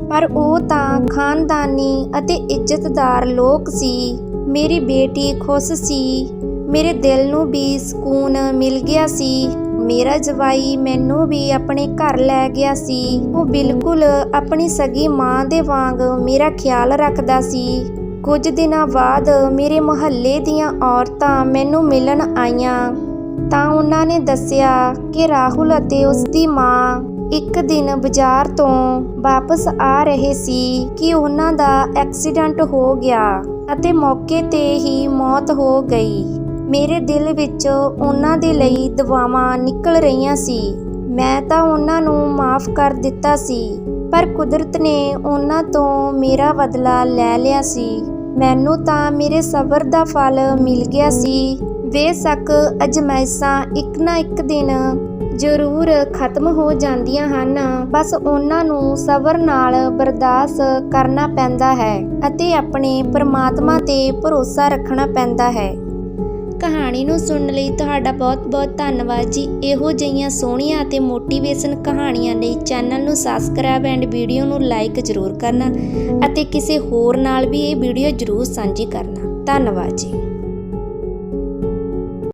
ਪਰ ਉਹ ਤਾਂ ਖਾਨਦਾਨੀ ਅਤੇ ਇੱਜ਼ਤਦਾਰ ਲੋਕ ਸੀ। ਮੇਰੀ ਬੇਟੀ ਖੁਸ਼ ਸੀ। ਮੇਰੇ ਦਿਲ ਨੂੰ ਵੀ ਸਕੂਨ ਮਿਲ ਗਿਆ ਸੀ। ਮੇਰਾ ਜਵਾਈ ਮੈਨੂੰ ਵੀ ਆਪਣੇ ਘਰ ਲੈ ਗਿਆ ਸੀ। ਉਹ ਬਿਲਕੁਲ ਆਪਣੀ ਸਗੀ ਮਾਂ ਦੇ ਵਾਂਗ ਮੇਰਾ ਖਿਆਲ ਰੱਖਦਾ ਸੀ। ਕੁਝ ਦਿਨਾਂ ਬਾਅਦ ਮੇਰੇ ਮੁਹੱਲੇ ਦੀਆਂ ਔਰਤਾਂ ਮੈਨੂੰ ਮਿਲਣ ਆਈਆਂ ਤਾਂ ਉਹਨਾਂ ਨੇ ਦੱਸਿਆ ਕਿ ਰਾਹੁਲ ਅਤੇ ਉਸ ਦੀ ਮਾਂ ਇੱਕ ਦਿਨ ਬਾਜ਼ਾਰ ਤੋਂ ਵਾਪਸ ਆ ਰਹੇ ਸੀ ਕਿ ਉਹਨਾਂ ਦਾ ਐਕਸੀਡੈਂਟ ਹੋ ਗਿਆ ਅਤੇ ਮੌਕੇ 'ਤੇ ਹੀ ਮੌਤ ਹੋ ਗਈ। ਮੇਰੇ ਦਿਲ ਵਿੱਚ ਉਹਨਾਂ ਦੇ ਲਈ ਦੁਆਵਾਂ ਨਿਕਲ ਰਹੀਆਂ ਸੀ। ਮੈਂ ਤਾਂ ਉਹਨਾਂ ਨੂੰ ਮਾਫ਼ ਕਰ ਦਿੱਤਾ ਸੀ, ਪਰ ਕੁਦਰਤ ਨੇ ਉਹਨਾਂ ਤੋਂ ਮੇਰਾ ਬਦਲਾ ਲੈ ਲਿਆ ਸੀ। ਮੈਨੂੰ ਤਾਂ ਮੇਰੇ ਸਬਰ ਦਾ ਫਲ ਮਿਲ ਗਿਆ ਸੀ। ਬੇਸ਼ੱਕ ਅਜ਼ਮਾਇਸ਼ਾਂ ਇੱਕ ਨਾ ਇੱਕ ਦਿਨ ਜ਼ਰੂਰ ਖਤਮ ਹੋ ਜਾਂਦੀਆਂ ਹਨ, ਬਸ ਉਹਨਾਂ ਨੂੰ ਸਬਰ ਨਾਲ ਬਰਦਾਸ਼ਤ ਕਰਨਾ ਪੈਂਦਾ ਹੈ ਅਤੇ ਆਪਣੇ ਪਰਮਾਤਮਾ 'ਤੇ ਭਰੋਸਾ ਰੱਖਣਾ ਪੈਂਦਾ ਹੈ। ਕਹਾਣੀ ਨੂੰ ਸੁਣਨ ਲਈ ਤੁਹਾਡਾ ਬਹੁਤ-ਬਹੁਤ ਧੰਨਵਾਦ ਜੀ। ਇਹੋ ਜਿਹੀਆਂ ਸੋਹਣੀਆਂ ਅਤੇ ਮੋਟੀਵੇਸ਼ਨ ਕਹਾਣੀਆਂ ਲਈ ਚੈਨਲ ਨੂੰ ਸਬਸਕ੍ਰਾਈਬ ਐਂਡ ਵੀਡੀਓ ਨੂੰ ਲਾਈਕ ਜ਼ਰੂਰ ਕਰਨਾ ਅਤੇ ਕਿਸੇ ਹੋਰ ਨਾਲ ਵੀ ਇਹ ਵੀਡੀਓ ਜ਼ਰੂਰ ਸਾਂਝੀ ਕਰਨਾ। ਧੰਨਵਾਦ ਜੀ।